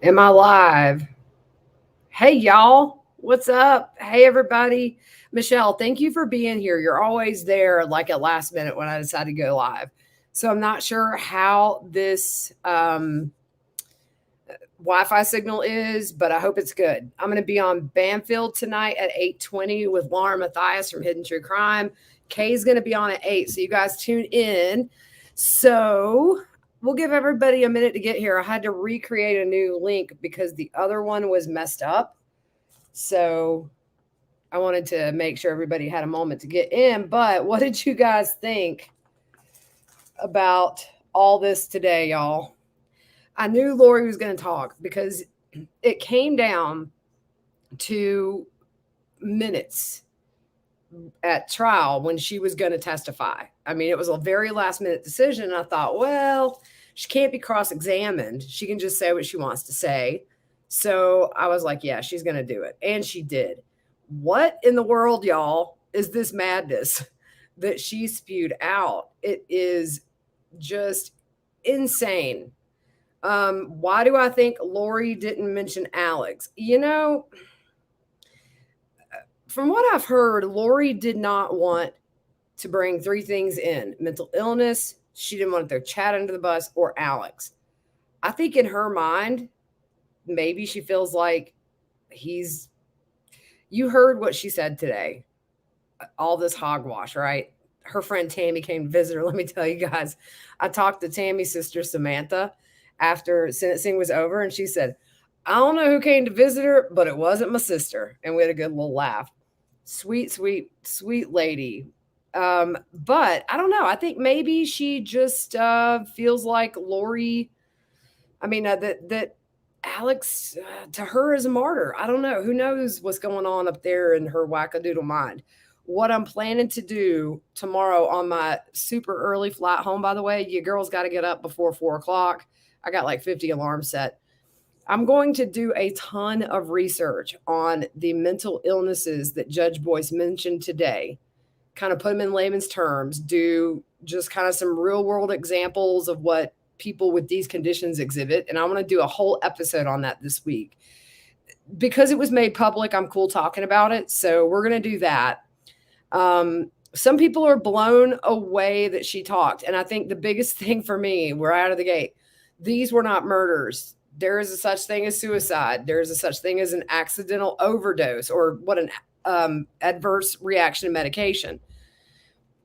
Am I live? Hey, y'all. What's up? Hey, everybody. Michelle, thank you for being here. You're always there, like at last minute when I decide to go live. So I'm not sure how this Wi-Fi signal is, but I hope it's good. I'm going to be on Banfield tonight at 8:20 with Laura Matthias from Hidden True Crime. Kay's going to be on at 8, so you guys tune in. So we'll give everybody a minute to get here. I had to recreate a new link because the other one was messed up. So I wanted to make sure everybody had a moment to get in. But what did you guys think about all this today, y'all? I knew Lori was going to talk because it came down to minutes at trial when she was going to testify. I mean, it was a very last minute decision. And I thought, well, she can't be cross examined. She can just say what she wants to say. So I was like, yeah, she's going to do it. And she did. What in the world, y'all, is this madness that she spewed out? It is just insane. Why do I think Lori didn't mention Alex? From what I've heard, Lori did not want to bring three things in: mental illness, she didn't want to throw Chad under the bus, or Alex. I think in her mind, maybe she feels like he's. You heard what she said today. All this hogwash, right? Her friend Tammy came to visit her. Let me tell you guys, I talked to Tammy's sister, Samantha, after sentencing was over, and she said, I don't know who came to visit her, but it wasn't my sister. And we had a good little laugh. Sweet, sweet, sweet lady. But I don't know. I think maybe she just feels like Lori. I mean, that Alex to her is a martyr. I don't know. Who knows what's going on up there in her wackadoodle mind. What I'm planning to do tomorrow on my super early flight home, by the way, you girls got to get up before 4 o'clock. I got like 50 alarms set. I'm going to do a ton of research on the mental illnesses that Judge Boyce mentioned today, kind of put them in layman's terms, do just kind of some real world examples of what people with these conditions exhibit. And I want to do a whole episode on that this week. Because it was made public, I'm cool talking about it. So we're going to do that. Some people are blown away that she talked. And I think the biggest thing for me, we're out of the gate, these were not murders. There is a such thing as suicide. There is a such thing as an accidental overdose, or what an adverse reaction to medication.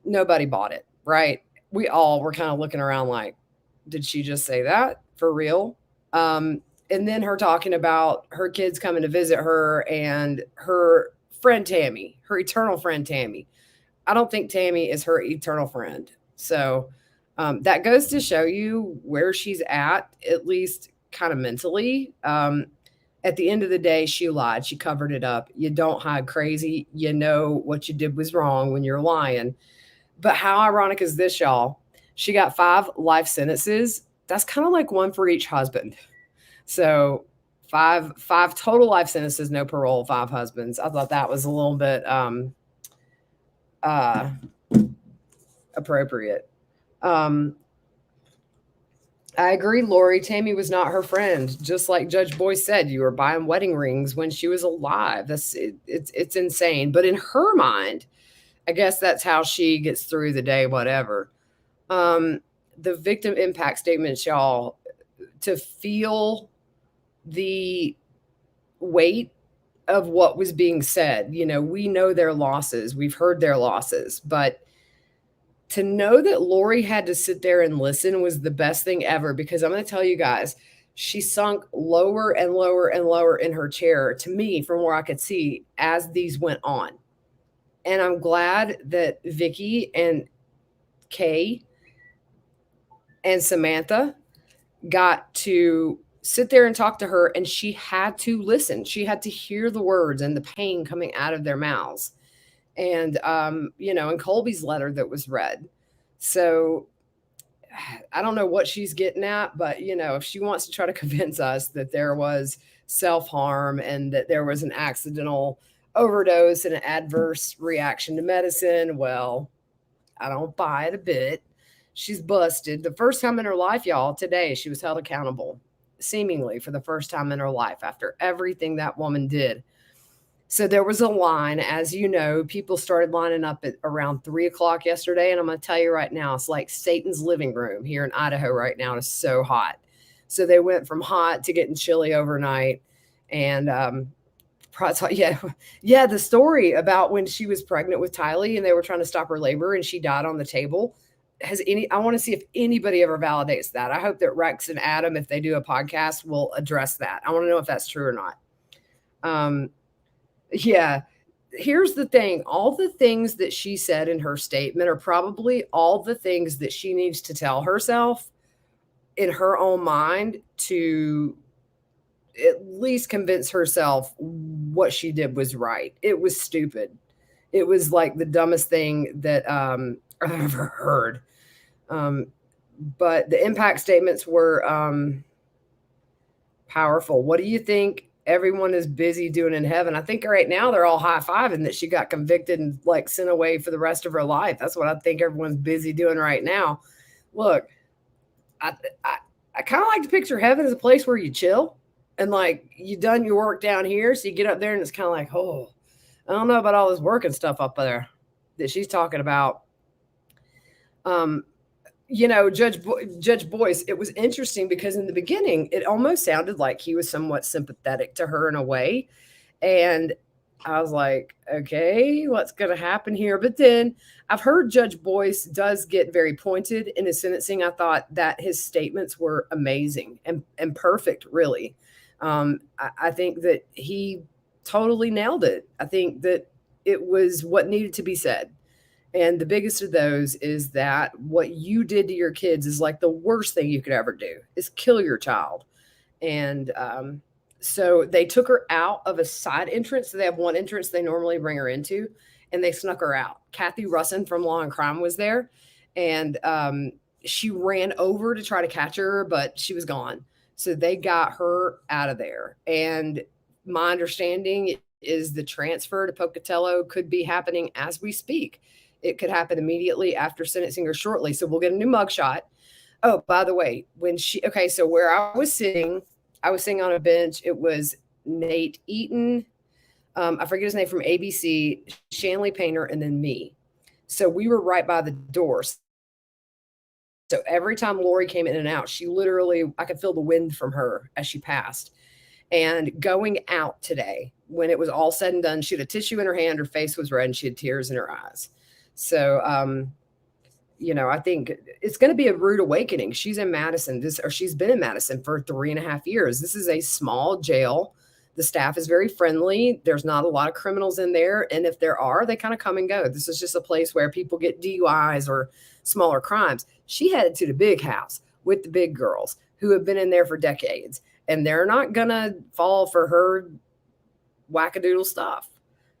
Nobody bought it, right? We all were kind of looking around like, did she just say that for real? And then her talking about her kids coming to visit her and her friend Tammy, her eternal friend Tammy. I don't think Tammy is her eternal friend. So that goes to show you where she's at least kind of mentally. At the end of the day, she lied. She covered it up. You don't hide crazy. You know what you did was wrong when you're lying. But how ironic is this, y'all? She got 5 life sentences. That's kind of like one for each husband. So five total life sentences, no parole, 5 husbands. I thought that was a little bit uh, appropriate. Um, I agree, Lori. Tammy was not her friend. Just like Judge Boyce said, you were buying wedding rings when she was alive. It's insane. But in her mind, I guess that's how she gets through the day, whatever. The victim impact statements, y'all, to feel the weight of what was being said. We know their losses. We've heard their losses, but to know that Lori had to sit there and listen was the best thing ever, because I'm going to tell you guys, she sunk lower and lower and lower in her chair, to me, from where I could see, as these went on. And I'm glad that Vicky and Kay and Samantha got to sit there and talk to her, and she had to listen. She had to hear the words and the pain coming out of their mouths. And in Colby's letter that was read. So I don't know what she's getting at, but if she wants to try to convince us that there was self-harm and that there was an accidental overdose and an adverse reaction to medicine, well, I don't buy it a bit. She's busted. The first time in her life, y'all, today, she was held accountable. seemingly for the first time in her life after everything that woman did. So there was a line, as you know, people started lining up at around 3 o'clock yesterday. And I'm going to tell you right now, it's like Satan's living room here in Idaho right now. It's so hot. So they went from hot to getting chilly overnight. And yeah, the story about when she was pregnant with Tylee and they were trying to stop her labor and she died on the table. I want to see if anybody ever validates that. I hope that Rex and Adam, if they do a podcast, will address that. I want to know if that's true or not. Yeah. Here's the thing. All the things that she said in her statement are probably all the things that she needs to tell herself in her own mind to at least convince herself what she did was right. It was stupid. It was like the dumbest thing that I've ever heard. But the impact statements were powerful. What do you think everyone is busy doing in heaven? I think right now they're all high-fiving that she got convicted and like sent away for the rest of her life. That's what I think everyone's busy doing right now. Look, I kind of like to picture heaven as a place where you chill and like you done your work down here. So you get up there and it's kind of like, oh, I don't know about all this work and stuff up there that she's talking about. Judge Boyce, it was interesting because in the beginning, it almost sounded like he was somewhat sympathetic to her in a way. And I was like, okay, what's going to happen here? But then I've heard Judge Boyce does get very pointed in his sentencing. I thought that his statements were amazing and perfect, really. I think that he totally nailed it. I think that it was what needed to be said. And the biggest of those is that what you did to your kids is like the worst thing you could ever do is kill your child. And so they took her out of a side entrance. So they have one entrance they normally bring her into, and they snuck her out. Kathy Russin from Law and Crime was there, and she ran over to try to catch her, but she was gone. So they got her out of there. And my understanding is the transfer to Pocatello could be happening as we speak. It could happen immediately after sentencing or shortly. So we'll get a new mugshot. Oh, by the way, so where I was sitting on a bench. It was Nate Eaton. I forget his name, from ABC, Shanley Painter, and then me. So we were right by the doors. So every time Lori came in and out, I could feel the wind from her as she passed. And going out today, when it was all said and done, she had a tissue in her hand, her face was red, and she had tears in her eyes. So, I think it's going to be a rude awakening. She's in Madison, she's been in Madison for 3.5 years. This is a small jail. The staff is very friendly. There's not a lot of criminals in there. And if there are, they kind of come and go. This is just a place where people get DUIs or smaller crimes. She headed to the big house with the big girls who have been in there for decades. And they're not going to fall for her wackadoodle stuff.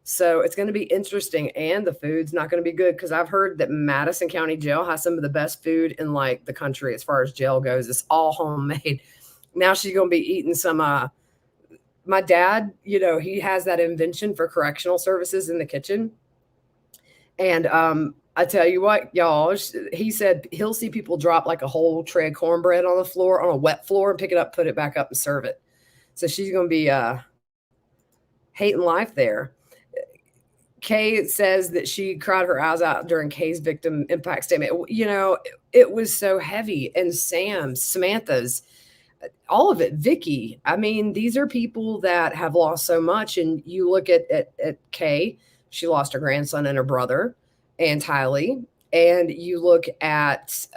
So it's going to be interesting, and the food's not going to be good because I've heard that Madison County Jail has some of the best food in like the country as far as jail goes. It's all homemade. Now she's going to be eating some. My dad, he has that invention for correctional services in the kitchen, and I tell you what, y'all, he said he'll see people drop like a whole tray of cornbread on the floor, on a wet floor, and pick it up, put it back up, and serve it. So she's going to be hating life there. Kay says that she cried her eyes out during Kay's victim impact statement. It was so heavy. And Samantha's, all of it, Vicky. I mean, these are people that have lost so much. And you look at Kay, she lost her grandson and her brother and Tylee. And you look at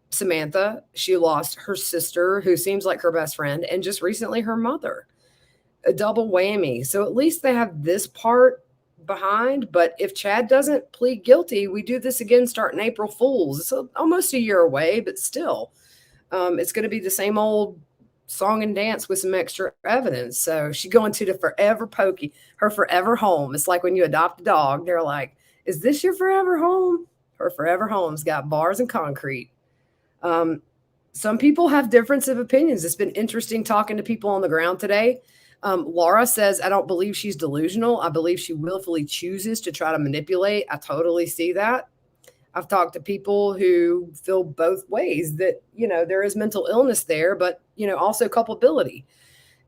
Samantha, she lost her sister, who seems like her best friend, and just recently her mother. A double whammy. So at least they have this part behind. But if Chad doesn't plead guilty, we do this again starting April Fools. It's almost a year away, but still, it's going to be the same old song and dance with some extra evidence. So she's going to the forever pokey, her forever home. It's like when you adopt a dog, they're like, is this your forever home? Her forever home's got bars and concrete. Some people have difference of opinions. It's been interesting talking to people on the ground today. Laura says, I don't believe she's delusional. I believe she willfully chooses to try to manipulate. I totally see that. I've talked to people who feel both ways, that, there is mental illness there, but, also culpability.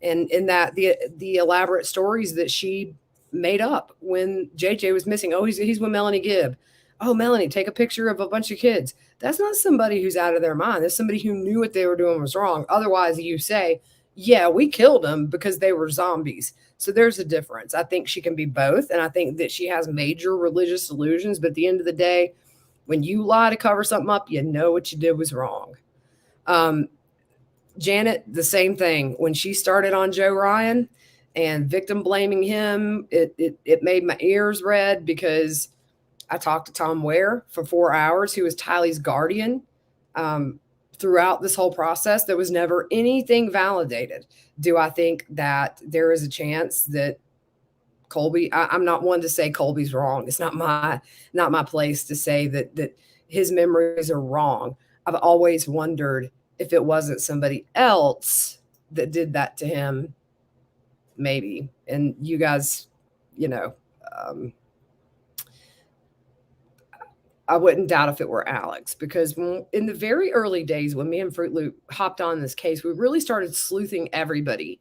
And in that the elaborate stories that she made up when JJ was missing. Oh, he's with Melanie Gibb. Oh, Melanie, take a picture of a bunch of kids. That's not somebody who's out of their mind. That's somebody who knew what they were doing was wrong. Otherwise, you say, yeah, we killed them because they were zombies. So there's a difference. I think she can be both. And I think that she has major religious delusions. But at the end of the day, when you lie to cover something up, you know what you did was wrong. Janet, the same thing. When she started on Joe Ryan and victim blaming him, it made my ears red, because I talked to Tom Ware for 4 hours, who was Tylee's guardian. Throughout this whole process, there was never anything validated. Do I think that there is a chance that Colby, I'm not one to say Colby's wrong. It's not my place to say that his memories are wrong. I've always wondered if it wasn't somebody else that did that to him, maybe. And you guys, I wouldn't doubt if it were Alex, because in the very early days when me and Fruit Loop hopped on this case, we really started sleuthing everybody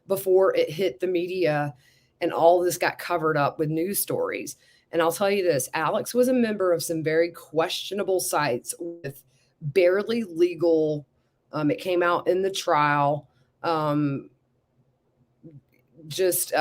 before it hit the media and all this got covered up with news stories. And I'll tell you this, Alex was a member of some very questionable sites with barely legal. It came out in the trial. Just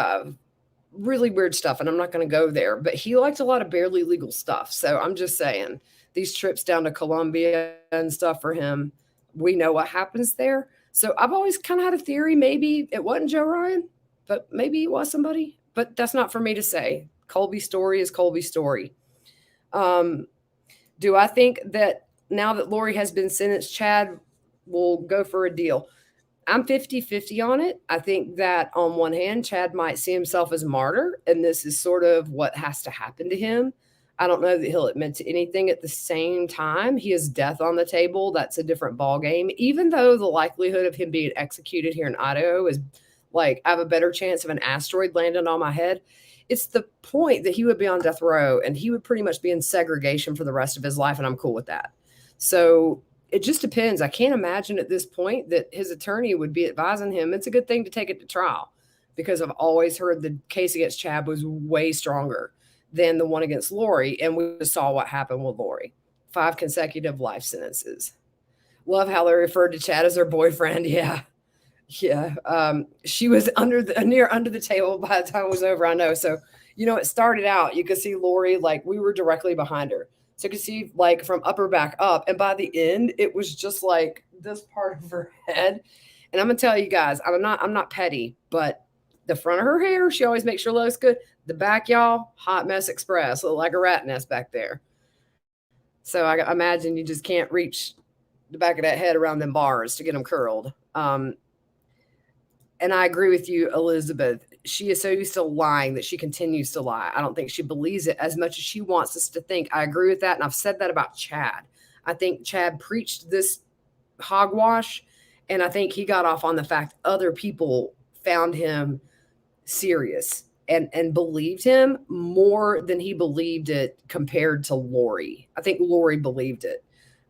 really weird stuff. And I'm not going to go there, but he liked a lot of barely legal stuff. So I'm just saying, these trips down to Colombia and stuff for him, we know what happens there. So I've always kind of had a theory, maybe it wasn't Joe Ryan, but maybe it was somebody. But that's not for me to say. Colby's story is Colby's story. Do I think that now that Lori has been sentenced, Chad will go for a deal? I'm 50-50 on it. I think that on one hand, Chad might see himself as a martyr, and this is sort of what has to happen to him. I don't know that he'll admit to anything. At the same time, he has death on the table. That's a different ballgame. Even though the likelihood of him being executed here in Idaho is like, I have a better chance of an asteroid landing on my head. It's the point that he would be on death row and he would pretty much be in segregation for the rest of his life, and I'm cool with that. So it just depends. I can't imagine at this point that his attorney would be advising him it's a good thing to take it to trial, because I've always heard the case against Chad was way stronger than the one against Lori, and we saw what happened with Lori. 5 consecutive life sentences. Love how they referred to Chad as her boyfriend. Yeah. She was under the table by the time it was over. I know. So, it started out, you could see Lori, like we were directly behind her. So you could see like from upper back up. And by the end, it was just like this part of her head. And I'm going to tell you guys, I'm not petty, but the front of her hair, she always makes sure it looks good. The back, y'all, hot mess express, look like a rat nest back there. So I imagine you just can't reach the back of that head around them bars to get them curled. And I agree with you, Elizabeth. She is so used to lying that she continues to lie. I don't think she believes it as much as she wants us to think. I agree with that. And I've said that about Chad. I think Chad preached this hogwash, and I think he got off on the fact other people found him serious and believed him more than he believed it compared to Lori. I think Lori believed it.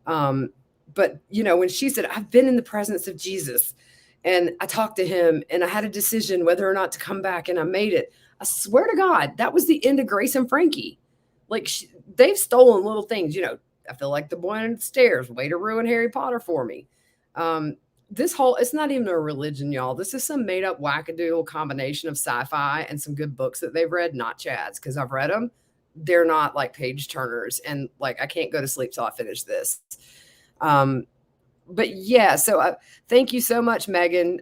But, when she said, I've been in the presence of Jesus, and I talked to him and I had a decision whether or not to come back, and I made it. I swear to God, that was the end of Grace and Frankie. Like they've stolen little things. I feel like the boy on the stairs, way to ruin Harry Potter for me. It's not even a religion, y'all. This is some made up wackadoodle combination of sci-fi and some good books that they've read, not Chad's, because I've read them. They're not like page turners. And like, I can't go to sleep till I finish this. But yeah, so thank you so much, Megan.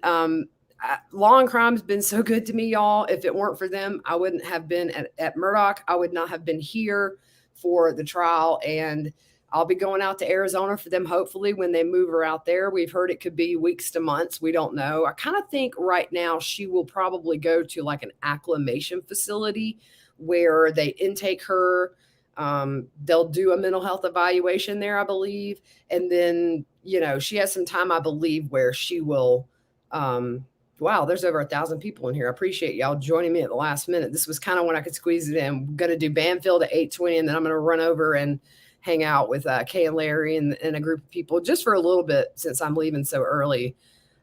Law and Crime's been so good to me, y'all. If it weren't for them, I wouldn't have been at Murdoch. I would not have been here for the trial. And I'll be going out to Arizona for them, hopefully, when they move her out there. We've heard it could be weeks to months. We don't know. I kind of think right now she will probably go to like an acclimation facility where they intake her. They'll do a mental health evaluation there, I believe. And then, she has some time, I believe, where she will, wow, there's over 1,000 people in here. I appreciate y'all joining me at the last minute. This was kind of when I could squeeze it in. I'm going to do Banfield at 8:20, and then I'm going to run over and hang out with Kay and Larry and a group of people just for a little bit since I'm leaving so early.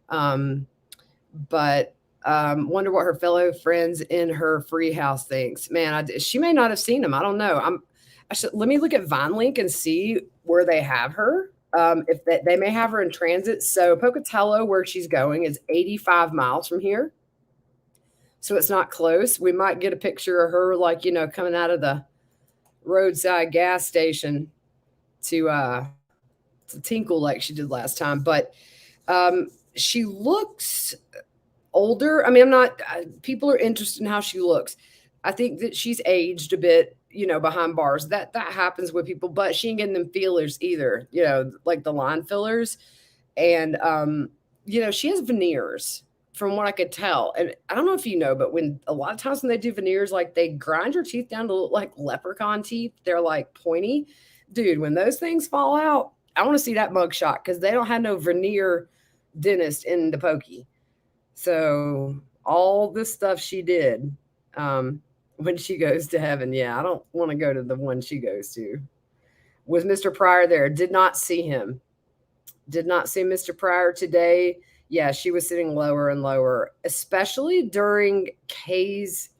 But wonder what her fellow friends in her free house thinks. Man, she may not have seen them. I don't know. Let me look at VineLink and see where they have her. If they may have her in transit. So Pocatello, where she's going, is 85 miles from here. So it's not close. We might get a picture of her, like, coming out of the roadside gas station to tinkle like she did last time. But she looks older. I mean, I'm not, people are interested in how she looks. I think that she's aged a bit, behind bars. That happens with people, but she ain't getting them feelers either, like the line fillers. And, she has veneers from what I could tell. And I don't know if you know, but a lot of times when they do veneers, like they grind your teeth down to look like leprechaun teeth. They're like pointy. Dude, when those things fall out, I want to see that mugshot because they don't have no veneer dentist in the pokey. So all this stuff she did when she goes to heaven, yeah, I don't want to go to the one she goes to. Was Mr. Pryor there? Did not see him. Did not see Mr. Pryor today. Yeah, she was sitting lower and lower, especially during Kay's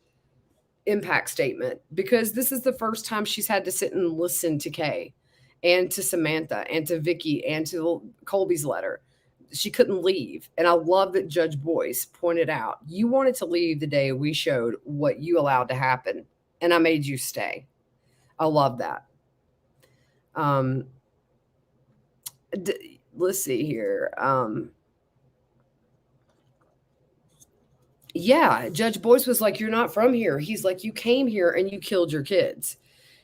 impact statement, because this is the first time she's had to sit and listen to Kay and to Samantha and to Vicky and to Colby's letter. She couldn't leave. And I love that Judge Boyce pointed out, you wanted to leave the day we showed what you allowed to happen, and I made you stay. I love that. Let's see here. Yeah, Judge Boyce was like, you're not from here. He's like, you came here and you killed your kids.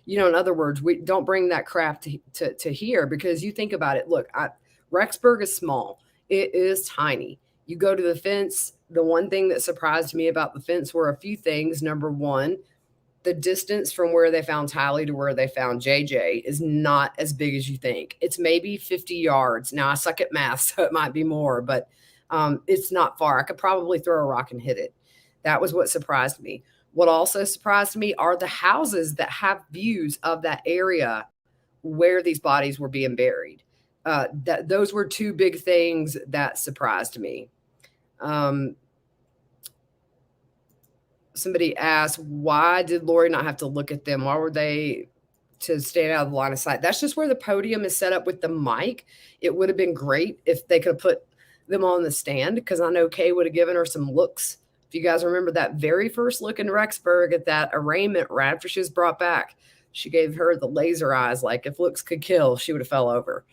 In other words, we don't bring that crap to here, because you think about it. Look, Rexburg is small. It is tiny. You go to the fence. The one thing that surprised me about the fence were a few things. Number one, the distance from where they found Tylee to where they found JJ is not as big as you think. It's maybe 50 yards. Now, I suck at math, so it might be more, but it's not far. I could probably throw a rock and hit it. That was what surprised me. What also surprised me are the houses that have views of that area where these bodies were being buried. Those were two big things that surprised me. Somebody asked, why did Lori not have to look at them? Why were they to stand out of the line of sight? That's just where the podium is set up with the mic. It would have been great if they could have put them on the stand, because I know Kay would have given her some looks. If you guys remember that very first look in Rexburg at that arraignment right after she was brought back, she gave her the laser eyes, like if looks could kill, she would have fell over.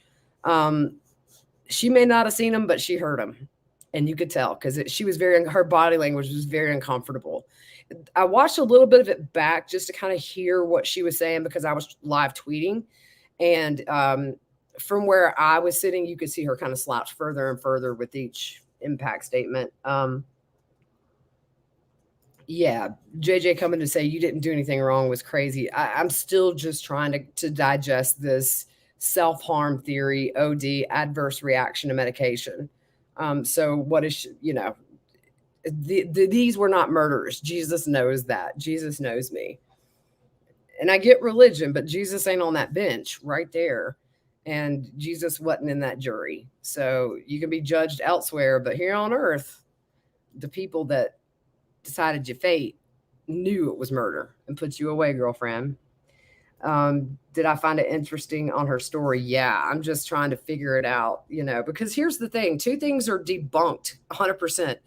She may not have seen him, but she heard him. And you could tell because her body language was very uncomfortable. I watched a little bit of it back just to kind of hear what she was saying, because I was live tweeting. And from where I was sitting, you could see her kind of slouch further and further with each impact statement. Yeah, JJ coming to say you didn't do anything wrong was crazy. I'm still just trying to digest this self-harm theory, OD, adverse reaction to medication. So what is, these were not murderers. Jesus knows that. Jesus knows me. And I get religion, but Jesus ain't on that bench right there. And Jesus wasn't in that jury. So you can be judged elsewhere, but here on earth, the people that decided your fate knew it was murder and put you away, girlfriend. Did I find it interesting on her story? Yeah, I'm just trying to figure it out, because here's the thing. Two things are debunked 100%.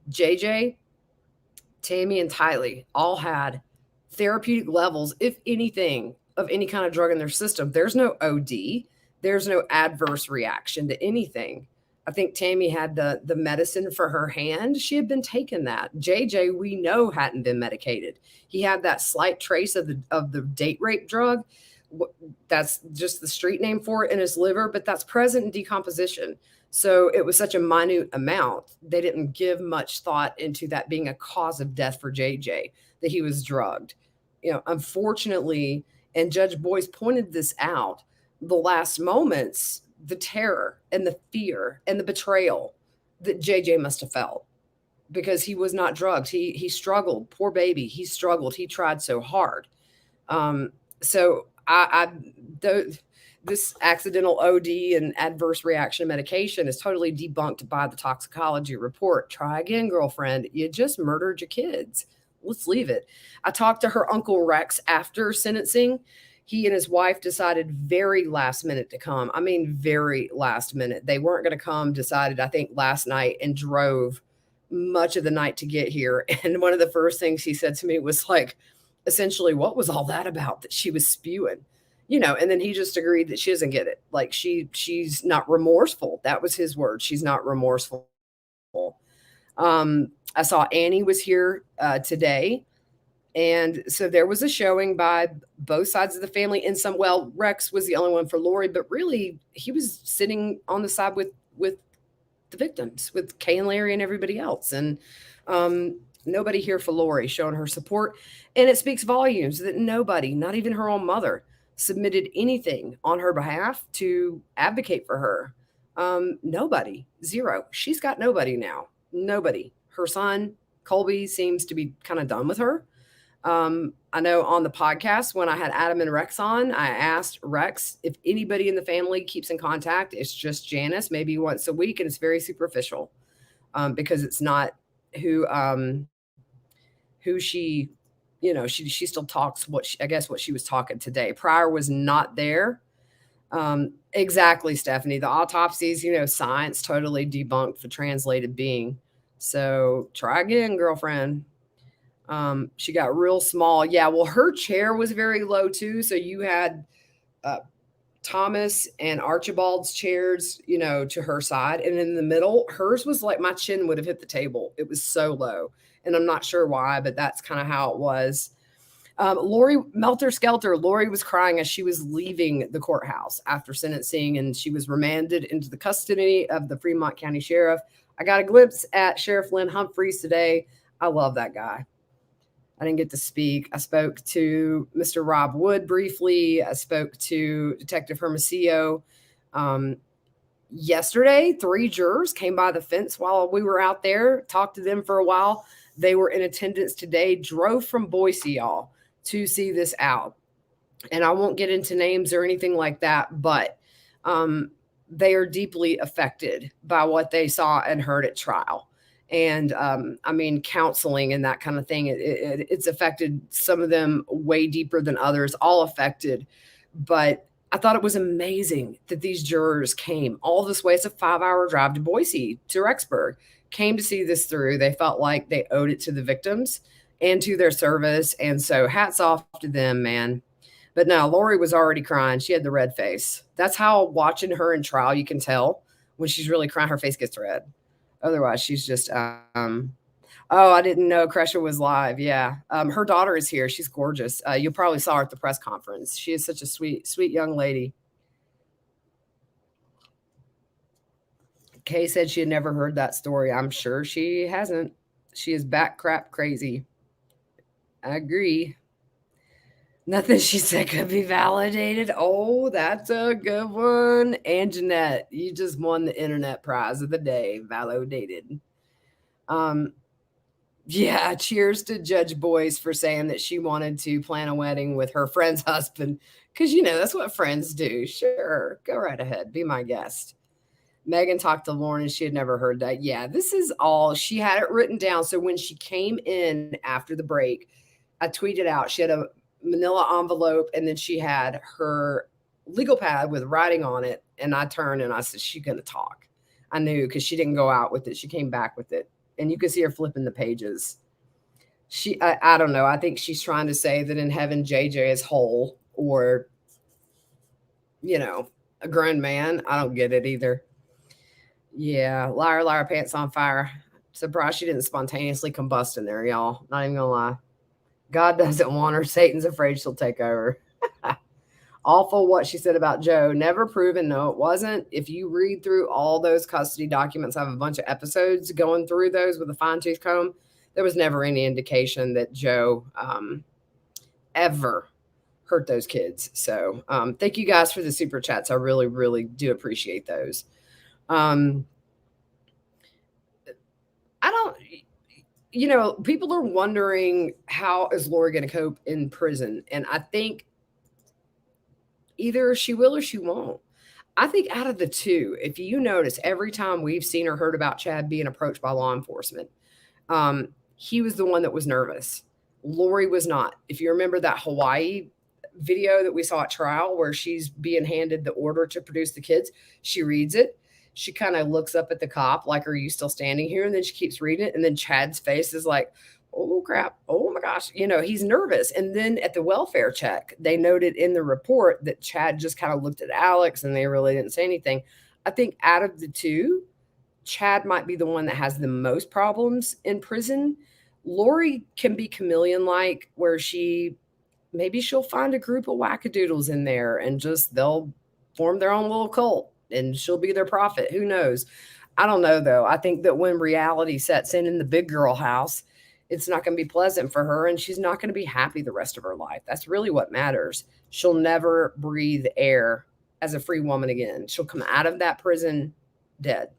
JJ, Tammy, and Tylee all had therapeutic levels, if anything, of any kind of drug in their system. There's no OD. There's no adverse reaction to anything. I think Tammy had the medicine for her hand. She had been taking that. JJ, we know, hadn't been medicated. He had that slight trace of the date rape drug. That's just the street name for it in his liver, but that's present in decomposition. So it was such a minute amount. They didn't give much thought into that being a cause of death for JJ, that he was drugged. Unfortunately, and Judge Boyce pointed this out, the last moments, the terror and the fear and the betrayal that JJ must have felt, because he was not drugged. He struggled. Poor baby. He struggled. He tried so hard. So This accidental OD and adverse reaction medication is totally debunked by the toxicology report. Try again, girlfriend. You just murdered your kids. Let's leave it. I talked to her uncle Rex after sentencing. He and his wife decided very last minute to come. I mean, very last minute. They weren't going to come, decided, I think, last night and drove much of the night to get here. And one of the first things he said to me was like, essentially, what was all that about that she was spewing? And then he just agreed that she doesn't get it. Like she's not remorseful. That was his word. She's not remorseful. I saw Annie was here today. And so there was a showing by both sides of the family. And Rex was the only one for Lori, but really he was sitting on the side with the victims, with Kay and Larry and everybody else. And nobody here for Lori showing her support. And it speaks volumes that nobody, not even her own mother, submitted anything on her behalf to advocate for her. Nobody, zero. She's got nobody now. Nobody. Her son, Colby, seems to be kind of done with her. I know on the podcast when I had Adam and Rex on, I asked Rex if anybody in the family keeps in contact. It's just Janice, maybe once a week, and it's very superficial because it's not who she, she still talks what she was talking today. Pryor was not there. Exactly, Stephanie. The autopsies, science totally debunked the translated being. So try again, girlfriend. She got real small. Yeah, well, her chair was very low too. So you had Thomas and Archibald's chairs, to her side. And in the middle, hers was like my chin would have hit the table. It was so low. And I'm not sure why, but that's kind of how it was. Lori, Melter Skelter, Lori was crying as she was leaving the courthouse after sentencing, and she was remanded into the custody of the Fremont County Sheriff. I got a glimpse at Sheriff Lynn Humphreys today. I love that guy. I didn't get to speak. I spoke to Mr. Rob Wood briefly. I spoke to Detective Hermosillo. Yesterday, 3 jurors came by the fence while we were out there, talked to them for a while. They were in attendance today, drove from Boyce, y'all, to see this out. And I won't get into names or anything like that, but they are deeply affected by what they saw and heard at trial. And counseling and that kind of thing, it's affected some of them way deeper than others, all affected. But I thought it was amazing that these jurors came all this way. It's a 5-hour drive to Boise, to Rexburg, came to see this through. They felt like they owed it to the victims and to their service. And so hats off to them, man. But no, Lori was already crying. She had the red face. That's how watching her in trial, you can tell when she's really crying, her face gets red. Otherwise, she's just, oh, I didn't know Kresha was live. Yeah. Her daughter is here. She's gorgeous. You probably saw her at the press conference. She is such a sweet, sweet young lady. Kay said she had never heard that story. I'm sure she hasn't. She is back crap crazy. I agree. Nothing she said could be validated. Oh, that's a good one. And Jeanette, you just won the internet prize of the day. Validated. Yeah, cheers to Judge Boyce for saying that she wanted to plan a wedding with her friend's husband. Because, that's what friends do. Sure, go right ahead. Be my guest. Megan talked to Lauren and she had never heard that. Yeah, this is all. She had it written down. So when she came in after the break, I tweeted out. She had a manila envelope and then she had her legal pad with writing on it. And I turned and I said, she's going to talk. I knew because she didn't go out with it. She came back with it. And you could see her flipping the pages. I don't know. I think she's trying to say that in heaven, JJ is whole or, a grown man. I don't get it either. Yeah. Liar, liar, pants on fire. Surprised she didn't spontaneously combust in there, y'all. Not even gonna lie. God doesn't want her. Satan's afraid she'll take over. Awful what she said about Joe. Never proven. No, it wasn't. If you read through all those custody documents, I have a bunch of episodes going through those with a fine-tooth comb. There was never any indication that Joe ever hurt those kids. So thank you guys for the super chats. I really, really do appreciate those. I don't, people are wondering how is Lori going to cope in prison? And I think either she will or she won't. I think out of the two, if you notice, every time we've seen or heard about Chad being approached by law enforcement, he was the one that was nervous. Lori was not. If you remember that Hawaii video that we saw at trial where she's being handed the order to produce the kids, she reads it. She kind of looks up at the cop like, are you still standing here? And then she keeps reading it. And then Chad's face is like, oh crap, oh my gosh, he's nervous. And then at the welfare check, they noted in the report that Chad just kind of looked at Alex and they really didn't say anything. I think out of the two, Chad might be the one that has the most problems in prison. Lori can be chameleon-like, where maybe she'll find a group of wackadoodles in there and just they'll form their own little cult and she'll be their prophet. Who knows? I don't know, though. I think that when reality sets in the big girl house, it's not going to be pleasant for her and she's not going to be happy the rest of her life. That's really what matters. She'll never breathe air as a free woman again. She'll come out of that prison dead.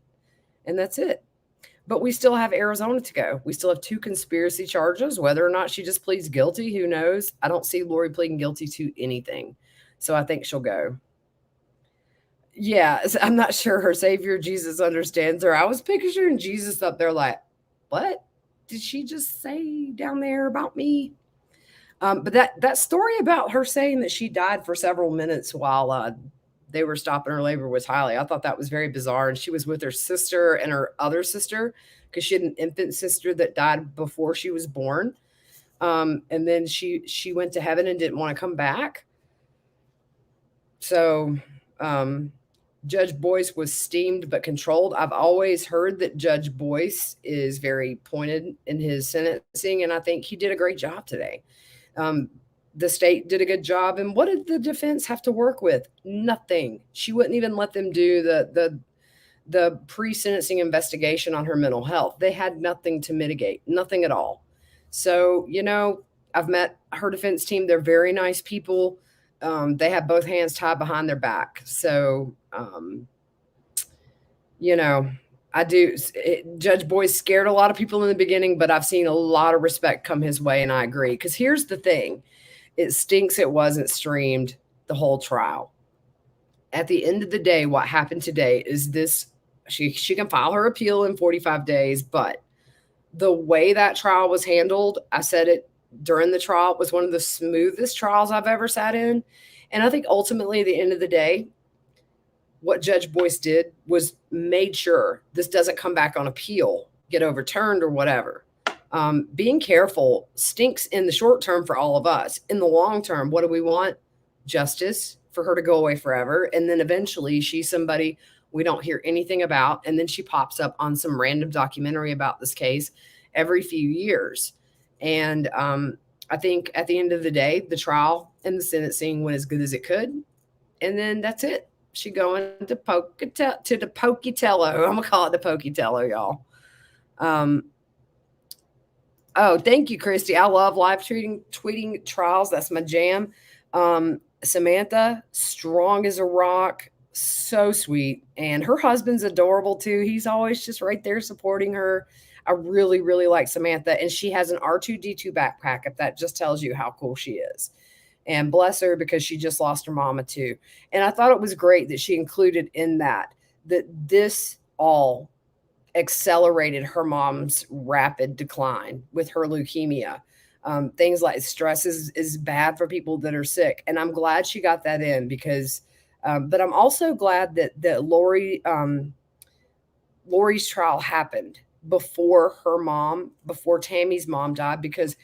And that's it. But we still have Arizona to go. We still have 2 conspiracy charges. Whether or not she just pleads guilty, who knows? I don't see Lori pleading guilty to anything. So I think she'll go. Yeah, I'm not sure her Savior Jesus understands her. I was picturing Jesus up there like, what did she just say down there about me? But that story about her saying that she died for several minutes while they were stopping her labor was I thought that was very bizarre. And she was with her sister and her other sister because she had an infant sister that died before she was born. And then she went to heaven and didn't want to come back. So Judge Boyce was steamed but controlled. I've always heard that Judge Boyce is very pointed in his sentencing, and I think he did a great job today. The state did a good job. And what did the defense have to work with? Nothing. She wouldn't even let them do the pre-sentencing investigation on her mental health. They had nothing to mitigate, nothing at all. So, I've met her defense team. They're very nice people. They have both hands tied behind their back. So, Judge Boyce scared a lot of people in the beginning, but I've seen a lot of respect come his way, and I agree. Because here's the thing. It stinks it wasn't streamed the whole trial. At the end of the day, what happened today is this. She can file her appeal in 45 days, but the way that trial was handled, I said it during the trial, was one of the smoothest trials I've ever sat in. And I think ultimately at the end of the day, what Judge Boyce did was made sure this doesn't come back on appeal, get overturned or whatever. Being careful stinks in the short term for all of us. In the long term, what do we want? Justice for her to go away forever. And then eventually she's somebody we don't hear anything about. And then she pops up on some random documentary about this case every few years. And I think at the end of the day, the trial and the sentencing went as good as it could. And then that's it. She going to the Pocatello. I'm going to call it the Pocatello, y'all. Oh, thank you, Christy. I love live tweeting trials. That's my jam. Samantha, strong as a rock, so sweet. And her husband's adorable too. He's always just right there supporting her. I really, really like Samantha. And she has an R2-D2 backpack, if that just tells you how cool she is. And bless her, because she just lost her mama too. And I thought it was great that she included in that this all accelerated her mom's rapid decline with her leukemia. Things like stress is bad for people that are sick. And I'm glad she got that in because, but I'm also glad that Lori's trial happened before Tammy's mom died, because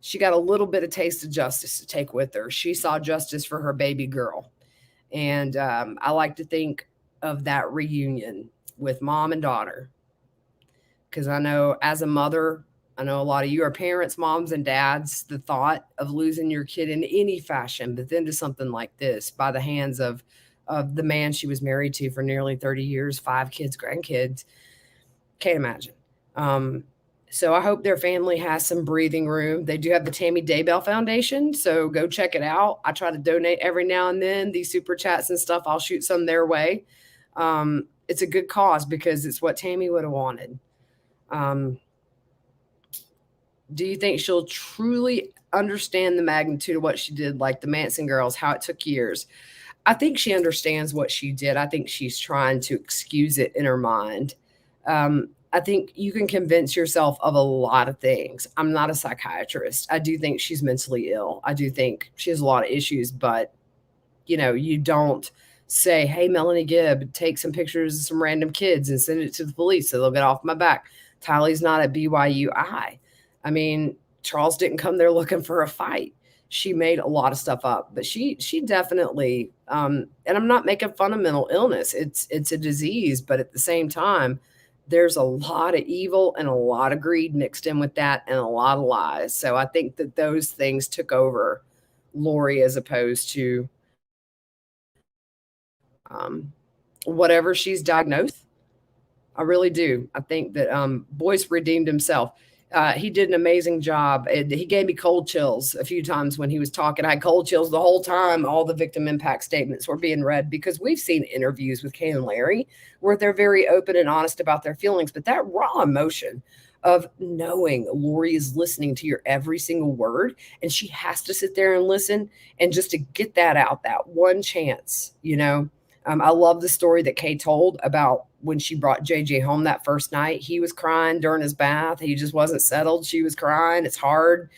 she got a little bit of taste of justice to take with her. She saw justice for her baby girl. And I like to think of that reunion with mom and daughter, because I know as a mother, I know a lot of you are parents, moms and dads, the thought of losing your kid in any fashion, but then to something like this by the hands of the man she was married to for nearly 30 years, 5 kids, grandkids. Can't imagine. So I hope their family has some breathing room. They do have the Tammy Daybell Foundation, so go check it out. I try to donate every now and then, these super chats and stuff. I'll shoot some their way. It's a good cause because it's what Tammy would have wanted. Do you think she'll truly understand the magnitude of what she did, like the Manson girls, how it took years? I think she understands what she did. I think she's trying to excuse it in her mind. I think you can convince yourself of a lot of things. I'm not a psychiatrist. I do think she's mentally ill. I do think she has a lot of issues, but you don't say, "Hey, Melanie Gibb, take some pictures of some random kids and send it to the police so they'll get off my back." Tylee's not at BYUI. I mean, Charles didn't come there looking for a fight. She made a lot of stuff up, but she definitely and I'm not making fun of mental illness. It's a disease, but at the same time, there's a lot of evil and a lot of greed mixed in with that and a lot of lies. So I think that those things took over Lori as opposed to whatever she's diagnosed. I really do. I think that Boyce redeemed himself. He did an amazing job. He gave me cold chills a few times when he was talking. I had cold chills the whole time all the victim impact statements were being read, because we've seen interviews with Kay and Larry where they're very open and honest about their feelings. But that raw emotion of knowing Lori is listening to your every single word, and she has to sit there and listen, and just to get that out, that one chance. I love the story that Kay told about when she brought JJ home that first night. He was crying during his bath. He just wasn't settled. She was crying. It's hard.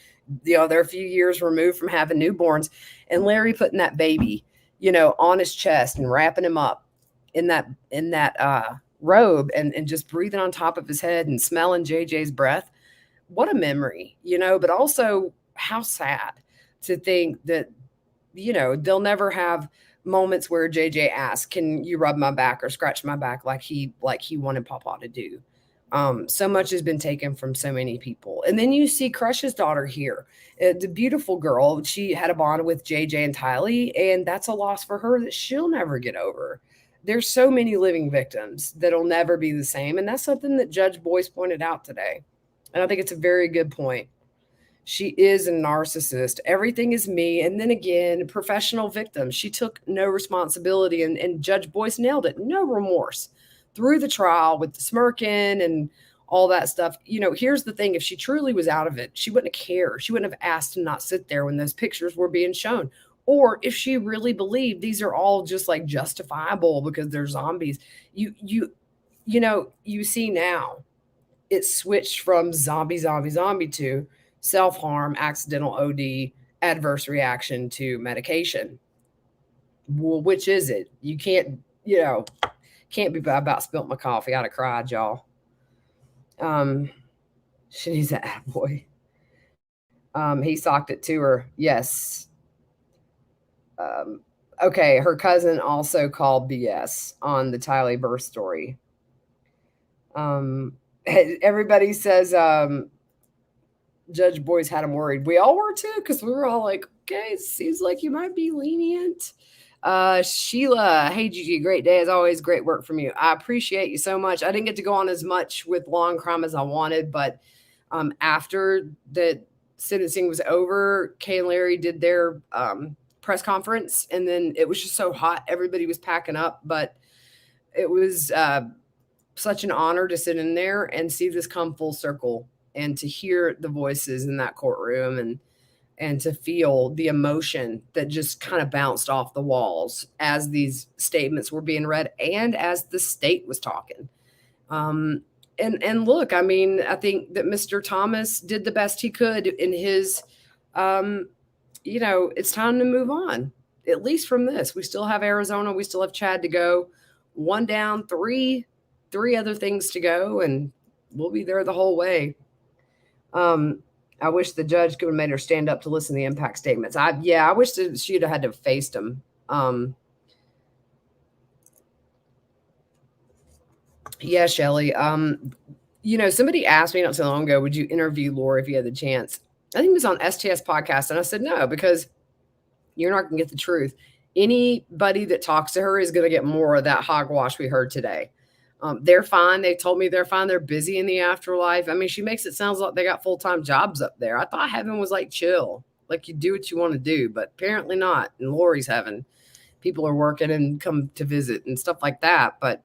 They're a few years removed from having newborns. And Larry putting that baby, on his chest and wrapping him up in that robe, and just breathing on top of his head and smelling JJ's breath. What a memory, but also how sad to think that, they'll never have moments where JJ asks, "Can you rub my back or scratch my back," like he wanted Papa to do. So much has been taken from so many people. And then you see Crush's daughter here, the beautiful girl. She had a bond with JJ and Tylee, and that's a loss for her that she'll never get over. There's so many living victims that'll never be the same, and that's something that Judge Boyce pointed out today. And I think it's a very good point. She is a narcissist. Everything is me. And then again, professional victim. She took no responsibility, and Judge Boyce nailed it. No remorse through the trial with the smirking and all that stuff. Here's the thing. If she truly was out of it, she wouldn't have cared. She wouldn't have asked to not sit there when those pictures were being shown. Or if she really believed these are all just like justifiable because they're zombies, you see now it switched from zombie to self-harm, accidental OD, adverse reaction to medication. Well, which is it? You can't be about spilt my coffee. I'd have cried, y'all. She needs an attaboy. He socked it to her. Yes. Okay, her cousin also called BS on the Tylee birth story. Everybody says Judge Boyce had him worried. We all were too, because we were all like, okay, it seems like you might be lenient. Sheila, hey Gigi, great day as always. Great work from you. I appreciate you so much. I didn't get to go on as much with Law and Crime as I wanted, but after the sentencing was over, Kay and Larry did their press conference, and then it was just so hot. Everybody was packing up, but it was such an honor to sit in there and see this come full circle, and to hear the voices in that courtroom, and to feel the emotion that just kind of bounced off the walls as these statements were being read and as the state was talking. And look, I mean, I think that Mr. Thomas did the best he could in his, it's time to move on, at least from this. We still have Arizona. We still have Chad to go. 1 down, three other things to go, and we'll be there the whole way. I wish the judge could have made her stand up to listen to the impact statements. I wish that she'd have had to have faced them. Yeah, Shelly. Somebody asked me not so long ago, would you interview Lori if you had the chance? I think it was on STS podcast, and I said no, because you're not going to get the truth. Anybody that talks to her is going to get more of that hogwash we heard today. They're fine. They told me they're fine. They're busy in the afterlife. I mean, she makes it sound like they got full-time jobs up there. I thought heaven was like chill, like you do what you want to do, but apparently not. In Lori's heaven, people are working and come to visit and stuff like that. But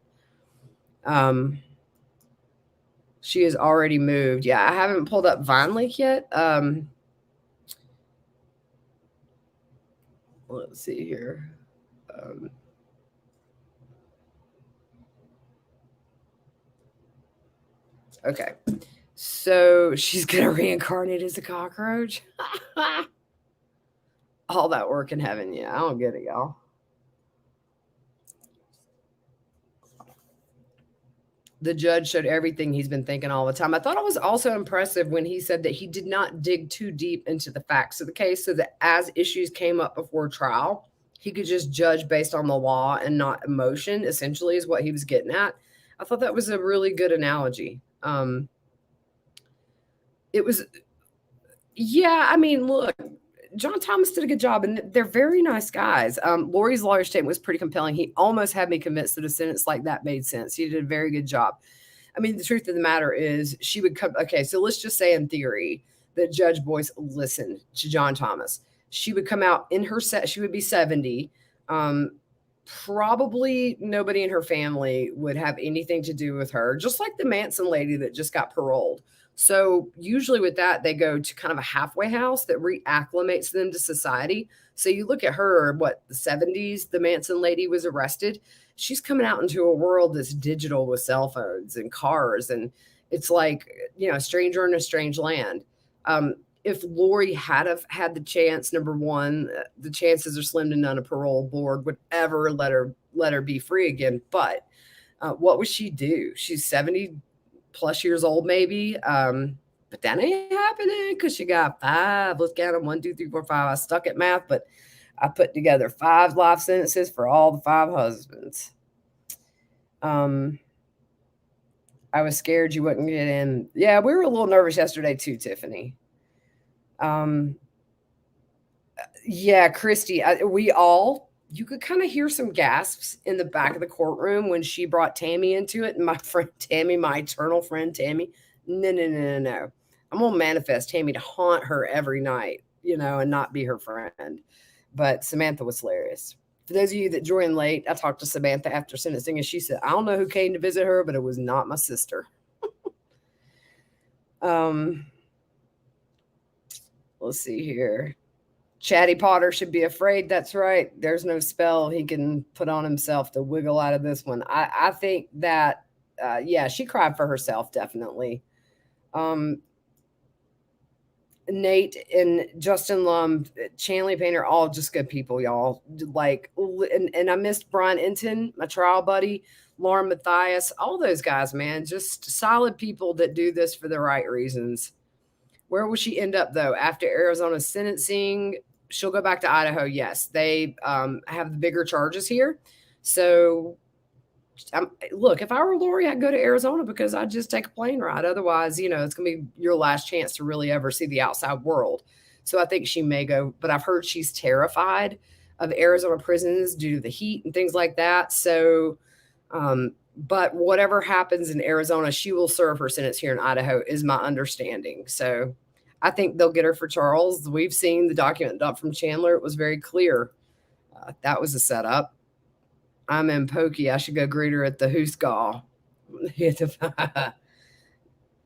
She has already moved. Yeah, I haven't pulled up Vine Lake yet. Let's see here. Okay. So she's going to reincarnate as a cockroach. All that work in heaven. Yeah, I don't get it, y'all. The judge showed everything he's been thinking all the time. I thought it was also impressive when he said that he did not dig too deep into the facts of the case so that as issues came up before trial, he could just judge based on the law and not emotion, essentially, is what he was getting at. I thought that was a really good analogy. It was, yeah, I mean, look, John Thomas did a good job, and they're very nice guys. Lori's lawyer statement was pretty compelling. He almost had me convinced that a sentence like that made sense. He did a very good job. I mean, the truth of the matter is, she would come. Okay, so let's just say in theory that Judge Boyce listened to John Thomas. She would come out in her set. She would be 70. Probably nobody in her family would have anything to do with her, just like the Manson lady that just got paroled. So usually with that, they go to kind of a halfway house that reacclimates them to society. So you look at her, what, the 70s, the Manson lady was arrested. She's coming out into a world that's digital with cell phones and cars. And it's like, a stranger in a strange land. If Lori had have had the chance, number one, the chances are slim to none a parole board would ever let her be free again. But what would she do? She's 70 plus years old, maybe. But that ain't happening because she got 5. Let's count them: 1, 2, 3, 4, 5. I stuck at math, but I put together 5 life sentences for all the 5 husbands. I was scared you wouldn't get in. Yeah, we were a little nervous yesterday too, Tiffany. Yeah, Christy, you could kind of hear some gasps in the back of the courtroom when she brought Tammy into it. And my friend Tammy, my eternal friend Tammy, no. I'm going to manifest Tammy to haunt her every night, and not be her friend. But Samantha was hilarious. For those of you that joined late, I talked to Samantha after sentencing, and she said, I don't know who came to visit her, but it was not my sister. Let's see here. Chatty Potter should be afraid. That's right. There's no spell he can put on himself to wiggle out of this one. I think that, she cried for herself, definitely. Nate and Justin Lum, Chanley Painter, all just good people, y'all. And I missed Brian Enton, my trial buddy, Lauren Matthias, all those guys, man. Just solid people that do this for the right reasons. Where will she end up, though? After Arizona's sentencing, she'll go back to Idaho. Yes, they have the bigger charges here. So, look, if I were Lori, I'd go to Arizona because I'd just take a plane ride. Otherwise, it's going to be your last chance to really ever see the outside world. So I think she may go. But I've heard she's terrified of Arizona prisons due to the heat and things like that. So, but whatever happens in Arizona, she will serve her sentence here in Idaho, is my understanding. So I think they'll get her for Charles. We've seen the document dump from Chandler. It was very clear. That was a setup. I'm in Pokey. I should go greet her at the Hoosgaw.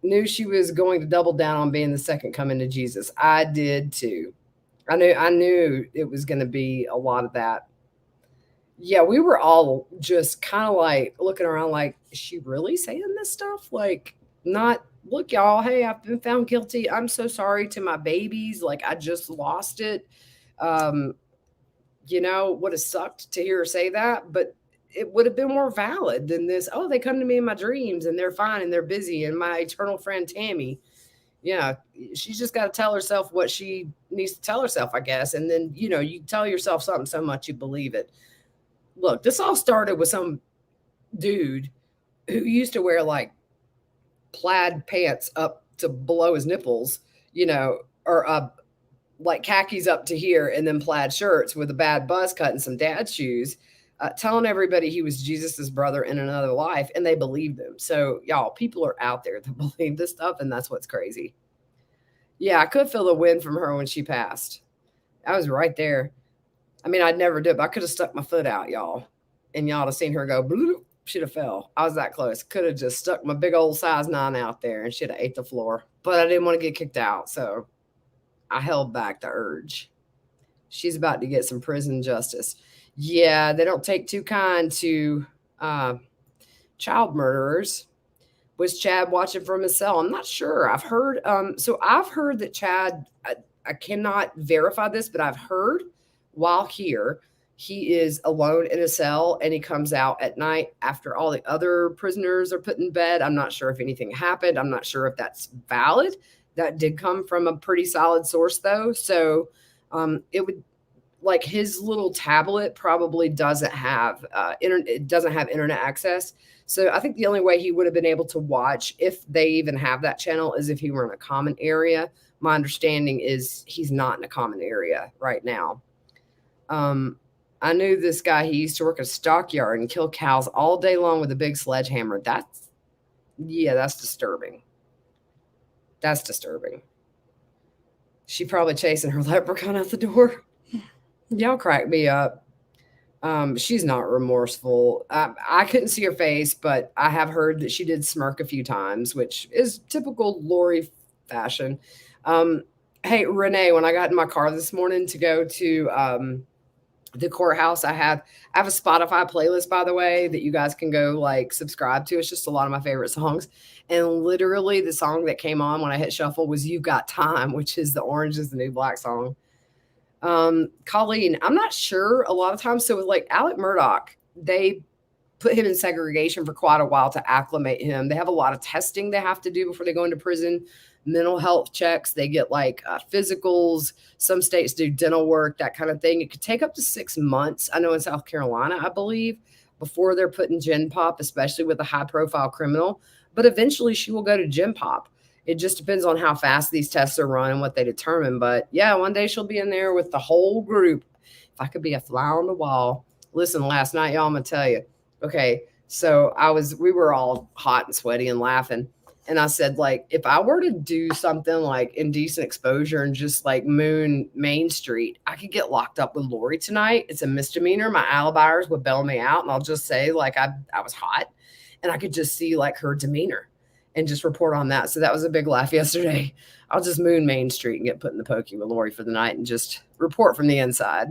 Knew she was going to double down on being the second coming to Jesus. I did too. I knew it was going to be a lot of that. Yeah, we were all just kind of like looking around like, is she really saying this stuff? Like, not, look, y'all, hey, I've been found guilty. I'm so sorry to my babies. Like, I just lost it. Would have sucked to hear her say that, but it would have been more valid than this. Oh, they come to me in my dreams and they're fine and they're busy. And my eternal friend Tammy, she's just got to tell herself what she needs to tell herself, I guess. And then, you tell yourself something so much you believe it. Look, this all started with some dude who used to wear like plaid pants up to below his nipples, or like khakis up to here and then plaid shirts with a bad buzz cut and some dad shoes, telling everybody he was Jesus's brother in another life, and they believed him. So, y'all, people are out there that believe this stuff, and that's what's crazy. Yeah, I could feel the wind from her when she passed. I was right there. I mean, I'd never do it, but I could have stuck my foot out, y'all, and y'all would have seen her go, bloop. She'd have fell. I was that close. Could have just stuck my big old size 9 out there and she'd have ate the floor. But I didn't want to get kicked out, so I held back the urge. She's about to get some prison justice. Yeah, they don't take too kind to uh, child murderers. Was Chad watching from his cell? I'm not sure. I've heard that Chad, I cannot verify this, but I've heard while here, he is alone in a cell and he comes out at night after all the other prisoners are put in bed. I'm not sure if anything happened. I'm not sure if that's valid. That did come from a pretty solid source though. So it would, like, his little tablet probably doesn't have it doesn't have internet access. So I think the only way he would have been able to watch, if they even have that channel, is if he were in a common area. My understanding is he's not in a common area right now. I knew this guy. He used to work at a stockyard and kill cows all day long with a big sledgehammer. That's disturbing. That's disturbing. She probably chasing her leprechaun out the door. Y'all crack me up. She's not remorseful. I couldn't see her face, but I have heard that she did smirk a few times, which is typical Lori fashion. Hey, Renee, when I got in my car this morning to go to the courthouse, I have a Spotify playlist, by the way, that you guys can go like subscribe to. It's just a lot of my favorite songs. And literally the song that came on when I hit shuffle was "You've Got Time," which is the Orange is the New Black song. Colleen, I'm not sure a lot of times. So with like Alec Murdaugh, they put him in segregation for quite a while to acclimate him. They have a lot of testing they have to do before they go into prison, mental health checks. They get like physicals. Some states do dental work, that kind of thing. It could take up to 6 months. I know in South Carolina, I believe, before they're put in Gen Pop, especially with a high profile criminal. But eventually she will go to Gen Pop. It just depends on how fast these tests are run and what they determine. But yeah, one day she'll be in there with the whole group. If I could be a fly on the wall. Listen, last night, y'all, I'm going to tell you. Okay, so we were all hot and sweaty and laughing. And I said, like, if I were to do something like Indecent Exposure and just like moon Main Street, I could get locked up with Lori tonight. It's a misdemeanor. My alibis would bail me out. And I'll just say, like, I was hot. And I could just see like her demeanor and just report on that. So that was a big laugh yesterday. I'll just moon Main Street and get put in the pokey with Lori for the night and just report from the inside.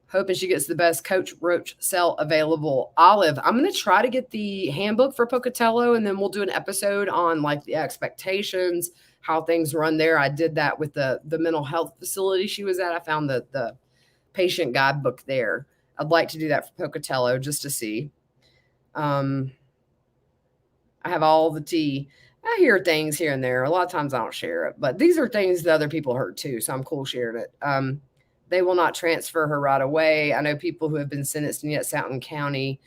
Hoping she gets the best Coach Roach cell available. Olive, I'm going to try to get the handbook for Pocatello, and then we'll do an episode on like the expectations, how things run there. I did that with the mental health facility she was at. I found the patient guidebook there. I'd like to do that for Pocatello just to see. I have all the tea. I hear things here and there. A lot of times I don't share it, but these are things that other people heard too, so I'm cool sharing it. They will not transfer her right away. I know people who have been sentenced in yet Southern County.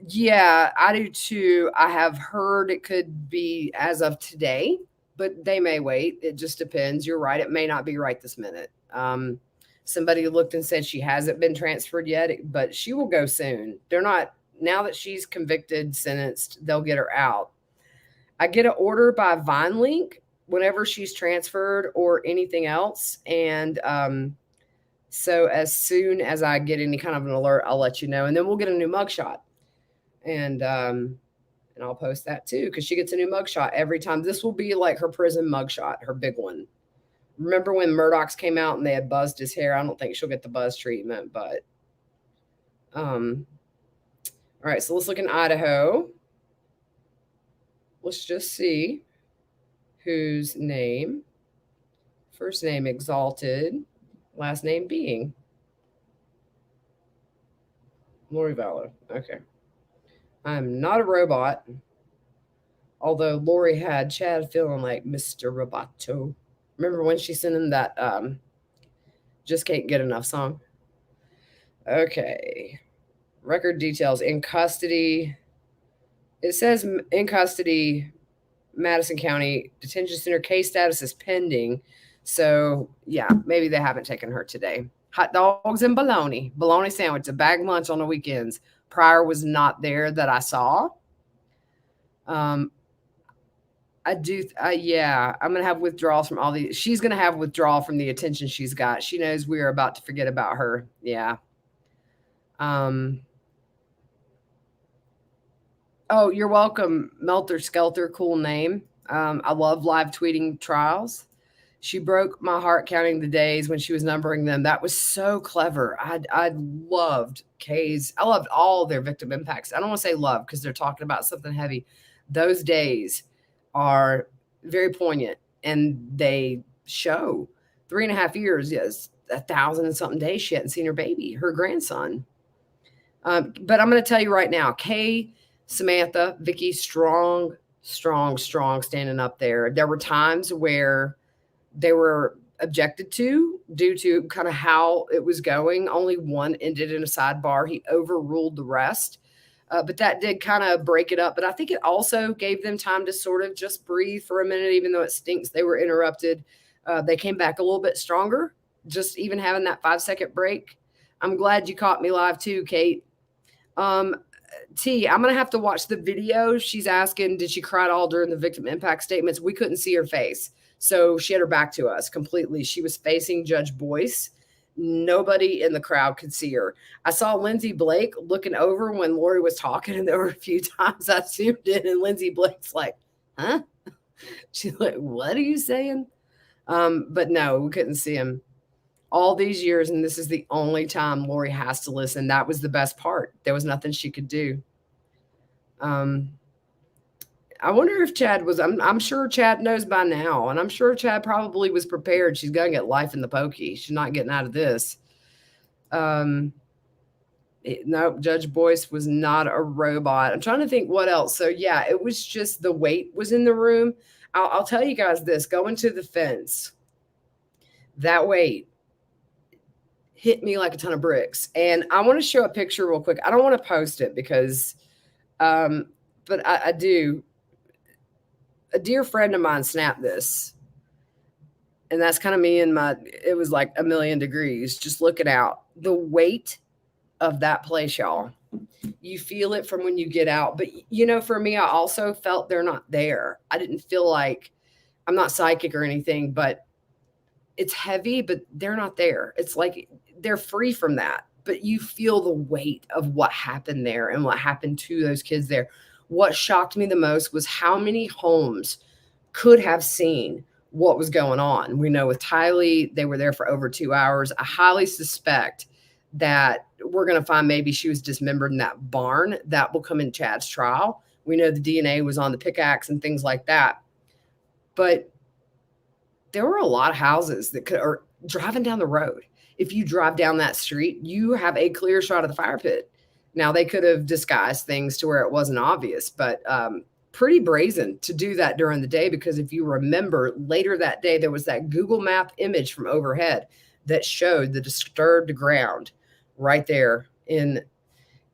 Yeah, I do too. I have heard it could be as of today, but they may wait. It just depends. You're right. It may not be right this minute. Somebody looked and said she hasn't been transferred yet, but she will go soon. They're not, now that she's convicted, sentenced, they'll get her out. I get an order by VineLink whenever she's transferred or anything else. And so as soon as I get any kind of an alert, I'll let you know. And then we'll get a new mugshot. And I'll post that too, because she gets a new mugshot every time. This will be like her prison mugshot, her big one. Remember when Murdoch's came out and they had buzzed his hair? I don't think she'll get the buzz treatment, but all right, so let's look in Idaho. Let's just see whose name. First name Exalted, last name Being. Lori Vallow. Okay. I'm not a robot. Although Lori had Chad feeling like Mr. Roboto. Remember when she sent him that Just Can't Get Enough song? Okay. Record details. In custody. It says in custody, Madison County Detention Center. Case status is pending. So, yeah, maybe they haven't taken her today. Hot dogs and bologna. Bologna sandwich, a bag lunch on the weekends. Pryor was not there that I saw. I'm going to have withdrawals from all these. She's going to have withdrawal from the attention she's got. She knows we are about to forget about her. Yeah. Oh, you're welcome, Melter Skelter. Cool name. I love live tweeting trials. She broke my heart counting the days when she was numbering them. That was so clever. I loved Kay's. I loved all their victim impacts. I don't want to say love because they're talking about something heavy. Those days are very poignant, and they show 3.5 years. Yes, 1,000 and something days she hadn't seen her baby, her grandson. But I'm going to tell you right now, Kay, Samantha, Vicky, strong, standing up there. There were times where they were objected to due to kind of how it was going. Only one ended in a sidebar. He overruled the rest. But that did kind of break it up. But I think it also gave them time to sort of just breathe for a minute, even though it stinks they were interrupted. They came back a little bit stronger, just even having that 5-second break. I'm glad you caught me live too, Kate. T, I'm going to have to watch the video. She's asking, did she cry at all during the victim impact statements? We couldn't see her face. So she had her back to us completely. She was facing Judge Boyce. Nobody in the crowd could see her. I saw Lindsay Blake looking over when Lori was talking, and there were a few times I zoomed in, and Lindsay Blake's like, huh? She's like, what are you saying? But no, we couldn't see him all these years, and this is the only time Lori has to listen. That was the best part. There was nothing she could do. I wonder if Chad was, I'm sure Chad knows by now, and I'm sure Chad probably was prepared. She's going to get life in the pokey. She's not getting out of this. No, Judge Boyce was not a robot. I'm trying to think what else. So yeah, it was just the weight was in the room. I'll tell you guys this, going to the fence, that weight hit me like a ton of bricks. And I want to show a picture real quick. I don't want to post it because, but I do. A dear friend of mine snapped this, and that's kind of me in my, it was like a million degrees just looking out. The weight of that place, y'all, you feel it from when you get out. But you know, for me, I also felt they're not there. I didn't feel like, I'm not psychic or anything, but it's heavy, but they're not there. It's like they're free from that, but you feel the weight of what happened there and what happened to those kids there. What shocked me the most was how many homes could have seen what was going on. We know with Tylee, they were there for over 2 hours. I highly suspect that we're going to find maybe she was dismembered in that barn. That will come in Chad's trial. We know the DNA was on the pickaxe and things like that. But there were a lot of houses that could, or driving down the road. If you drive down that street, you have a clear shot of the fire pit. Now, they could have disguised things to where it wasn't obvious, but pretty brazen to do that during the day, because if you remember, later that day, there was that Google Map image from overhead that showed the disturbed ground right there in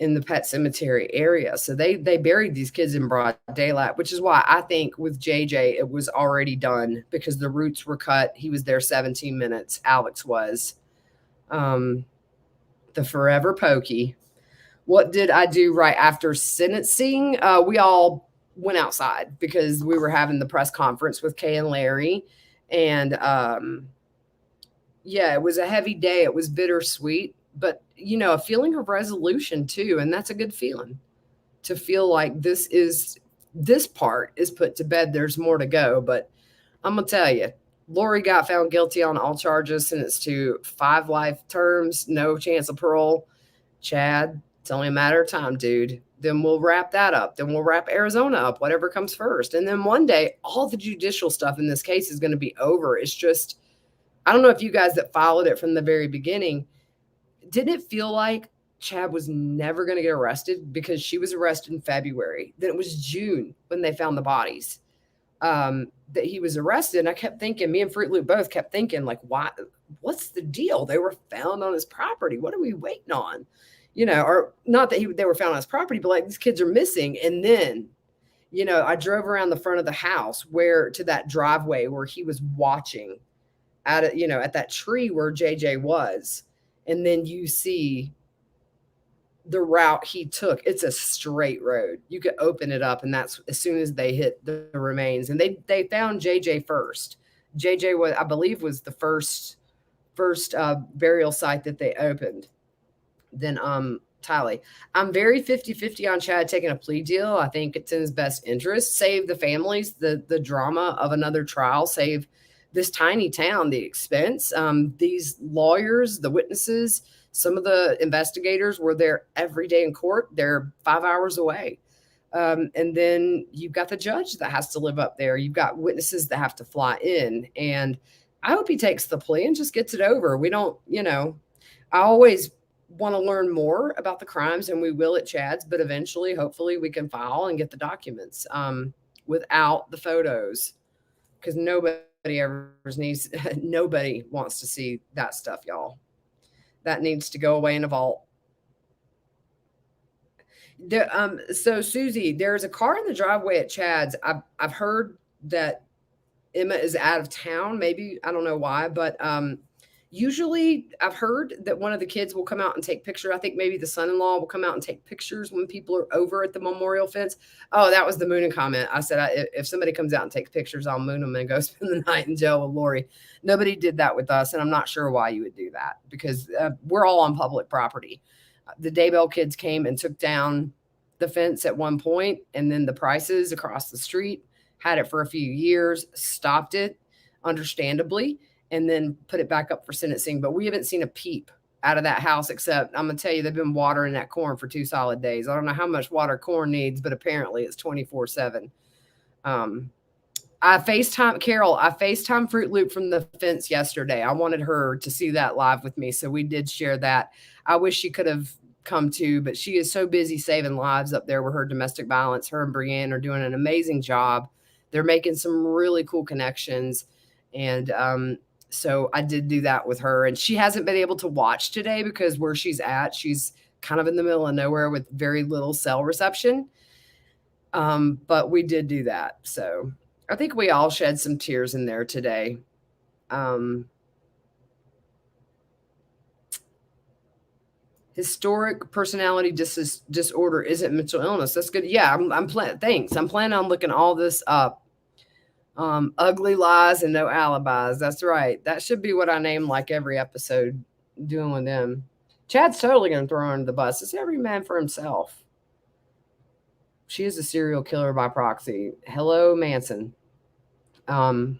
the Pet Cemetery area. So they buried these kids in broad daylight, which is why I think with JJ, it was already done because the roots were cut. He was there 17 minutes. Alex was. The forever pokey. What did I do right after sentencing? We all went outside because we were having the press conference with Kay and Larry. And yeah, it was a heavy day. It was bittersweet, but you know, a feeling of resolution too. And that's a good feeling, to feel like this part is put to bed. There's more to go, but I'm going to tell you, Lori got found guilty on all charges, sentenced to 5 life terms, no chance of parole. Chad, it's only a matter of time, dude. Then we'll wrap that up. Then we'll wrap Arizona up, whatever comes first. And then one day, all the judicial stuff in this case is going to be over. It's just, I don't know if you guys that followed it from the very beginning, didn't it feel like Chad was never going to get arrested? Because she was arrested in February. Then it was June when they found the bodies, that he was arrested. And I kept thinking, me and Fruit Loop both kept thinking, like, why? What's the deal? They were found on his property. What are we waiting on? You know, or not that they were found on his property, but like, these kids are missing. And then, you know, I drove around the front of the house to that driveway where he was watching at that tree where JJ was. And then you see the route he took. It's a straight road. You could open it up, and that's as soon as they hit the remains. And they found JJ first. JJ was, I believe, was the first burial site that they opened. Then Tylee. I'm very 50-50 on Chad taking a plea deal. I think it's in his best interest. Save the families, the drama of another trial, save this tiny town the expense. These lawyers, the witnesses, some of the investigators were there every day in court. They're 5 hours away. And then you've got the judge that has to live up there. You've got witnesses that have to fly in. And I hope he takes the plea and just gets it over. We don't, I always want to learn more about the crimes, and we will at Chad's, but eventually, hopefully, we can file and get the documents without the photos, because nobody ever needs, nobody wants to see that stuff, y'all. That needs to go away in a vault. So Susie, there's a car in the driveway at Chad's. I've heard that Emma is out of town. Maybe, I don't know why, but usually I've heard that one of the kids will come out and take pictures. I think maybe the son-in-law will come out and take pictures when people are over at the memorial fence. Oh, that was the mooning comment. I said, if somebody comes out and takes pictures, I'll moon them and go spend the night in jail with Lori. Nobody did that with us, and I'm not sure why you would do that, because we're all on public property. The Daybell kids came and took down the fence at one point, and then the Prices across the street had it for a few years, stopped it, understandably, and then put it back up for sentencing. But we haven't seen a peep out of that house, except I'm going to tell you, they've been watering that corn for 2 solid days. I don't know how much water corn needs, but apparently it's 24/7. I FaceTime Fruit Loop from the fence yesterday. I wanted her to see that live with me, so we did share that. I wish she could have come too, but she is so busy saving lives up there with her domestic violence. Her and Brienne are doing an amazing job. They're making some really cool connections. And so I did do that with her, and she hasn't been able to watch today because where she's at, she's kind of in the middle of nowhere with very little cell reception. But we did do that. So I think we all shed some tears in there today. Historic personality disorder isn't mental illness. That's good. Yeah, thanks. I'm planning on looking all this up. Ugly lies and no alibis. That's right. That should be what I name like every episode, doing with them. Chad's totally going to throw her under the bus. It's every man for himself. She is a serial killer by proxy. Hello, Manson. So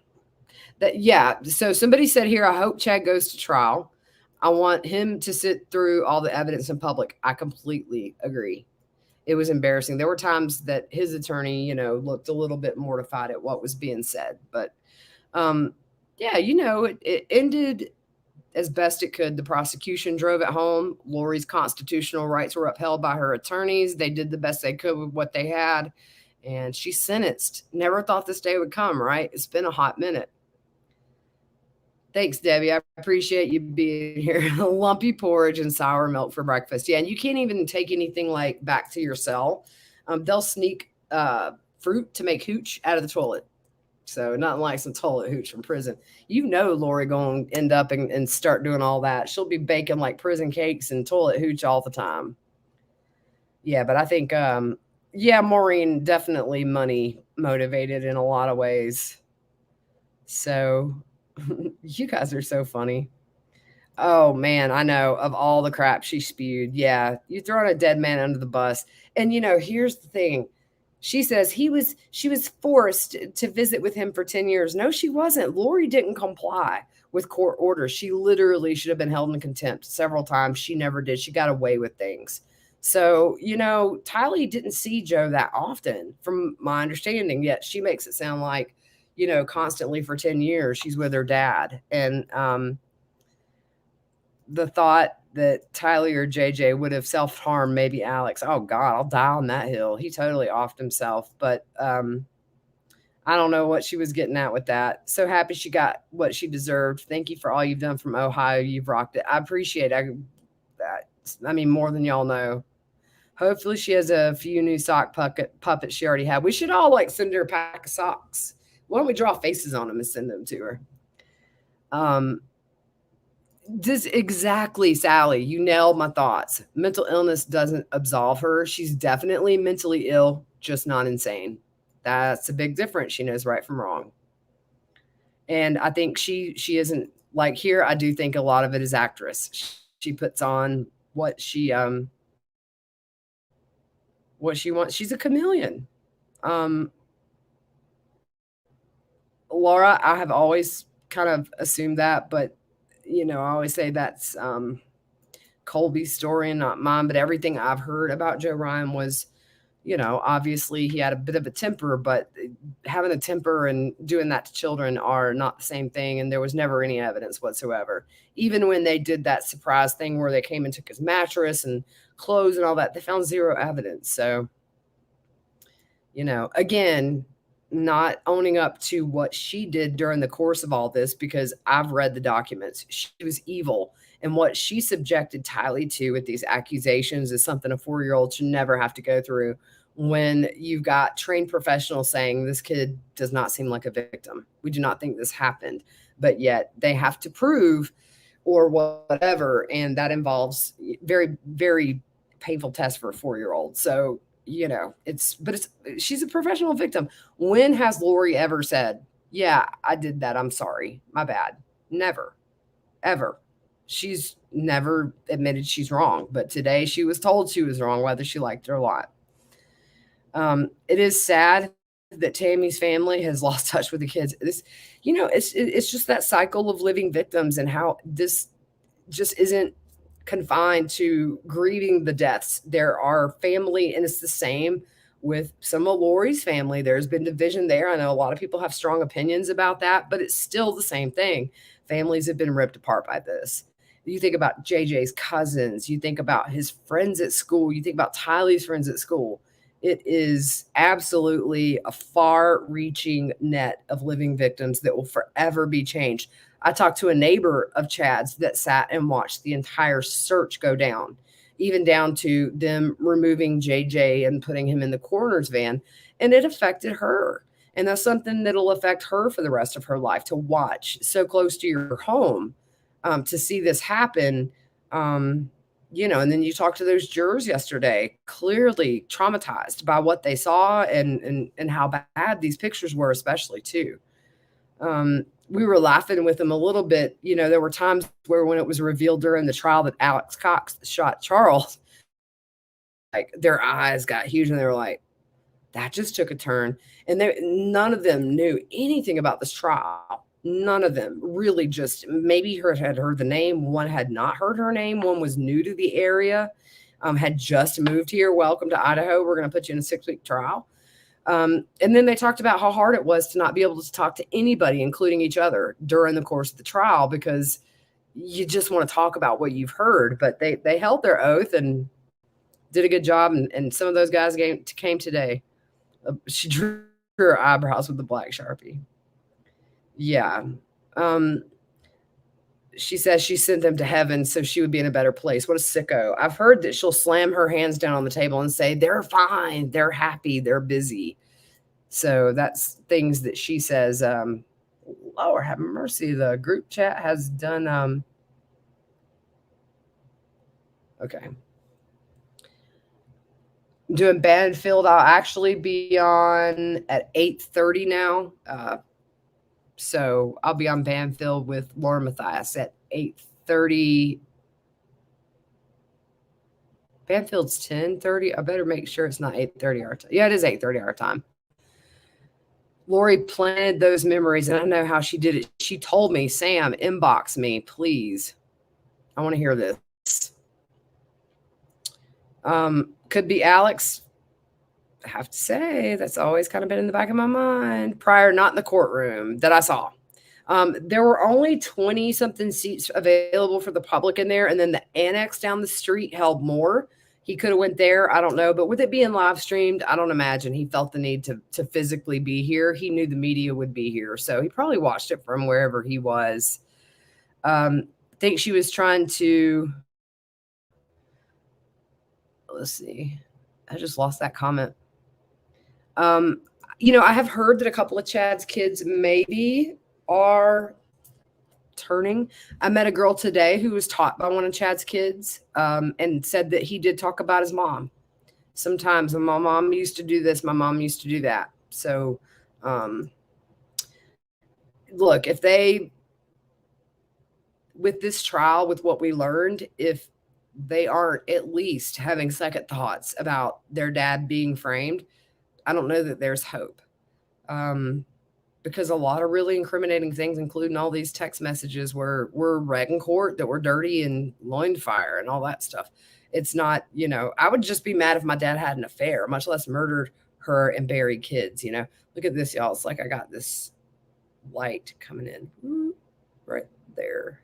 somebody said here, I hope Chad goes to trial. I want him to sit through all the evidence in public. I completely agree. It was embarrassing. There were times that his attorney, looked a little bit mortified at what was being said. But, it ended as best it could. The prosecution drove it home. Lori's constitutional rights were upheld by her attorneys. They did the best they could with what they had. And she's sentenced. Never thought this day would come, right? It's been a hot minute. Thanks, Debbie. I appreciate you being here. Lumpy porridge and sour milk for breakfast. Yeah, and you can't even take anything like back to your cell. They'll sneak fruit to make hooch out of the toilet. So nothing like some toilet hooch from prison. Lori going to end up and start doing all that. She'll be baking like prison cakes and toilet hooch all the time. Yeah, but I think, Maureen, definitely money motivated in a lot of ways. So you guys are so funny. Oh man, I know, of all the crap she spewed. Yeah, you throwing a dead man under the bus. And here's the thing. She says she was forced to visit with him for 10 years. No, she wasn't. Lori didn't comply with court orders. She literally should have been held in contempt several times. She never did. She got away with things. So, Tylee didn't see Joe that often, from my understanding, yet she makes it sound like, constantly for 10 years, she's with her dad. And the thought that Tylee or JJ would have self-harmed, maybe Alex. Oh God, I'll die on that hill. He totally offed himself. But I don't know what she was getting at with that. So happy she got what she deserved. Thank you for all you've done from Ohio. You've rocked it. I appreciate that. I mean, more than y'all know. Hopefully she has a few new sock puppets she already had. We should all send her a pack of socks. Why don't we draw faces on them and send them to her? Exactly, Sally. You nailed my thoughts. Mental illness doesn't absolve her. She's definitely mentally ill, just not insane. That's a big difference. She knows right from wrong. And I think she isn't here. I do think a lot of it is actress. She puts on what she what she wants. She's a chameleon. Laura, I have always kind of assumed that, but I always say that's Colby's story and not mine. But everything I've heard about Joe Ryan was, obviously he had a bit of a temper, but having a temper and doing that to children are not the same thing. And there was never any evidence whatsoever. Even when they did that surprise thing where they came and took his mattress and clothes and all that, they found zero evidence. So, again, not owning up to what she did during the course of all this, because I've read the documents. She was evil. And what she subjected Tylee to with these accusations is something a 4-year-old should never have to go through, when you've got trained professionals saying this kid does not seem like a victim. We do not think this happened, but yet they have to prove or whatever. And that involves very, very painful tests for a 4-year-old. So, she's a professional victim. When has Lori ever said, yeah, I did that, I'm sorry, my bad? Never, ever. She's never admitted she's wrong, but today she was told she was wrong, whether she liked it or not. It is sad that Tammy's family has lost touch with the kids. It's just that cycle of living victims, and how this just isn't confined to grieving the deaths. There are family, and it's the same with some of Lori's family. There's been division there. I know a lot of people have strong opinions about that, but it's still the same thing. Families have been ripped apart by this. You think about JJ's cousins, you think about his friends at school, you think about Tylee's friends at school. It is absolutely a far-reaching net of living victims that will forever be changed. I talked to a neighbor of Chad's that sat and watched the entire search go down, even down to them removing JJ and putting him in the coroner's van, and it affected her. And that's something that'll affect her for the rest of her life, to watch so close to your home, to see this happen. And then you talk to those jurors yesterday, clearly traumatized by what they saw and how bad these pictures were, especially too. We were laughing with them a little bit. There were times where, when it was revealed during the trial that Alex Cox shot Charles, like their eyes got huge and they were like, that just took a turn. And none of them knew anything about this trial. None of them really, just maybe had heard the name. One had not heard her name. One was new to the area, had just moved here. Welcome to Idaho. We're going to put you in a 6-week trial. And then they talked about how hard it was to not be able to talk to anybody, including each other, during the course of the trial, because you just want to talk about what you've heard. But they held their oath and did a good job. And some of those guys came today. She drew her eyebrows with the black Sharpie. Yeah. She says she sent them to heaven so she would be in a better place. What a sicko. I've heard that she'll slam her hands down on the table and say, they're fine, they're happy, they're busy. So that's things that she says. Lord have mercy. The group chat has done. Okay. Doing Banfield. I'll actually be on at 8:30 now. So I'll be on Banfield with Laura Mathias at 8:30. Banfield's 10:30. I better make sure it's not 8:30 our time. Yeah, it is 8:30 our time. Lori planted those memories, and I know how she did it. She told me, Sam, inbox me, please. I want to hear this. Could be Alex. I have to say, that's always kind of been in the back of my mind. Prior, not in the courtroom that I saw. There were only 20-something seats available for the public in there, and then the annex down the street held more. He could have went there. I don't know. But with it being live streamed, I don't imagine he felt the need to physically be here. He knew the media would be here. So he probably watched it from wherever he was. I think she was trying to, let's see. I just lost that comment. I have heard that a couple of Chad's kids maybe are turning. I met a girl today who was taught by one of Chad's kids, and said that he did talk about his mom. Sometimes my mom used to do this, my mom used to do that. So, look, if they, with this trial, with what we learned, if they aren't at least having second thoughts about their dad being framed, I don't know that there's hope. Um, because a lot of really incriminating things, including all these text messages, were read in court that were dirty and loin fire and all that stuff. It's not, I would just be mad if my dad had an affair, much less murdered her and buried kids. Look at this, y'all. It's like I got this light coming in right there.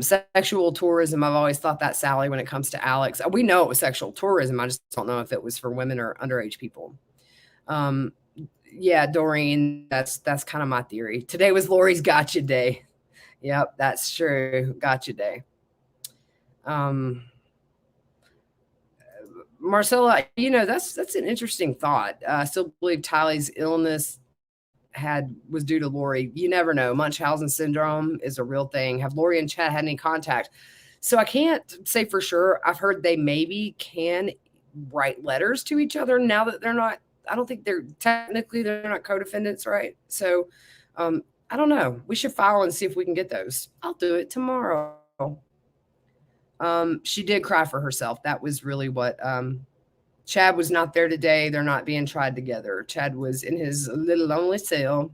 Sexual tourism. I've always thought that, Sally, when it comes to Alex. We know it was sexual tourism. I just don't know if it was for women or underage people. Yeah, Doreen, that's kind of my theory. Today was Lori's gotcha day. Yep, that's true. Gotcha day. Marcella, that's an interesting thought. I still believe Tylee's illness was due to Lori. You never know. Munchausen syndrome is a real thing. Have Lori and Chad had any contact? So I can't say for sure. I've heard they maybe can write letters to each other now that they're not. I don't think they're not co-defendants, right? So I don't know. We should file and see if we can get those. I'll do it tomorrow. She did cry for herself. That was really what Chad was not there today. They're not being tried together. Chad was in his little lonely cell.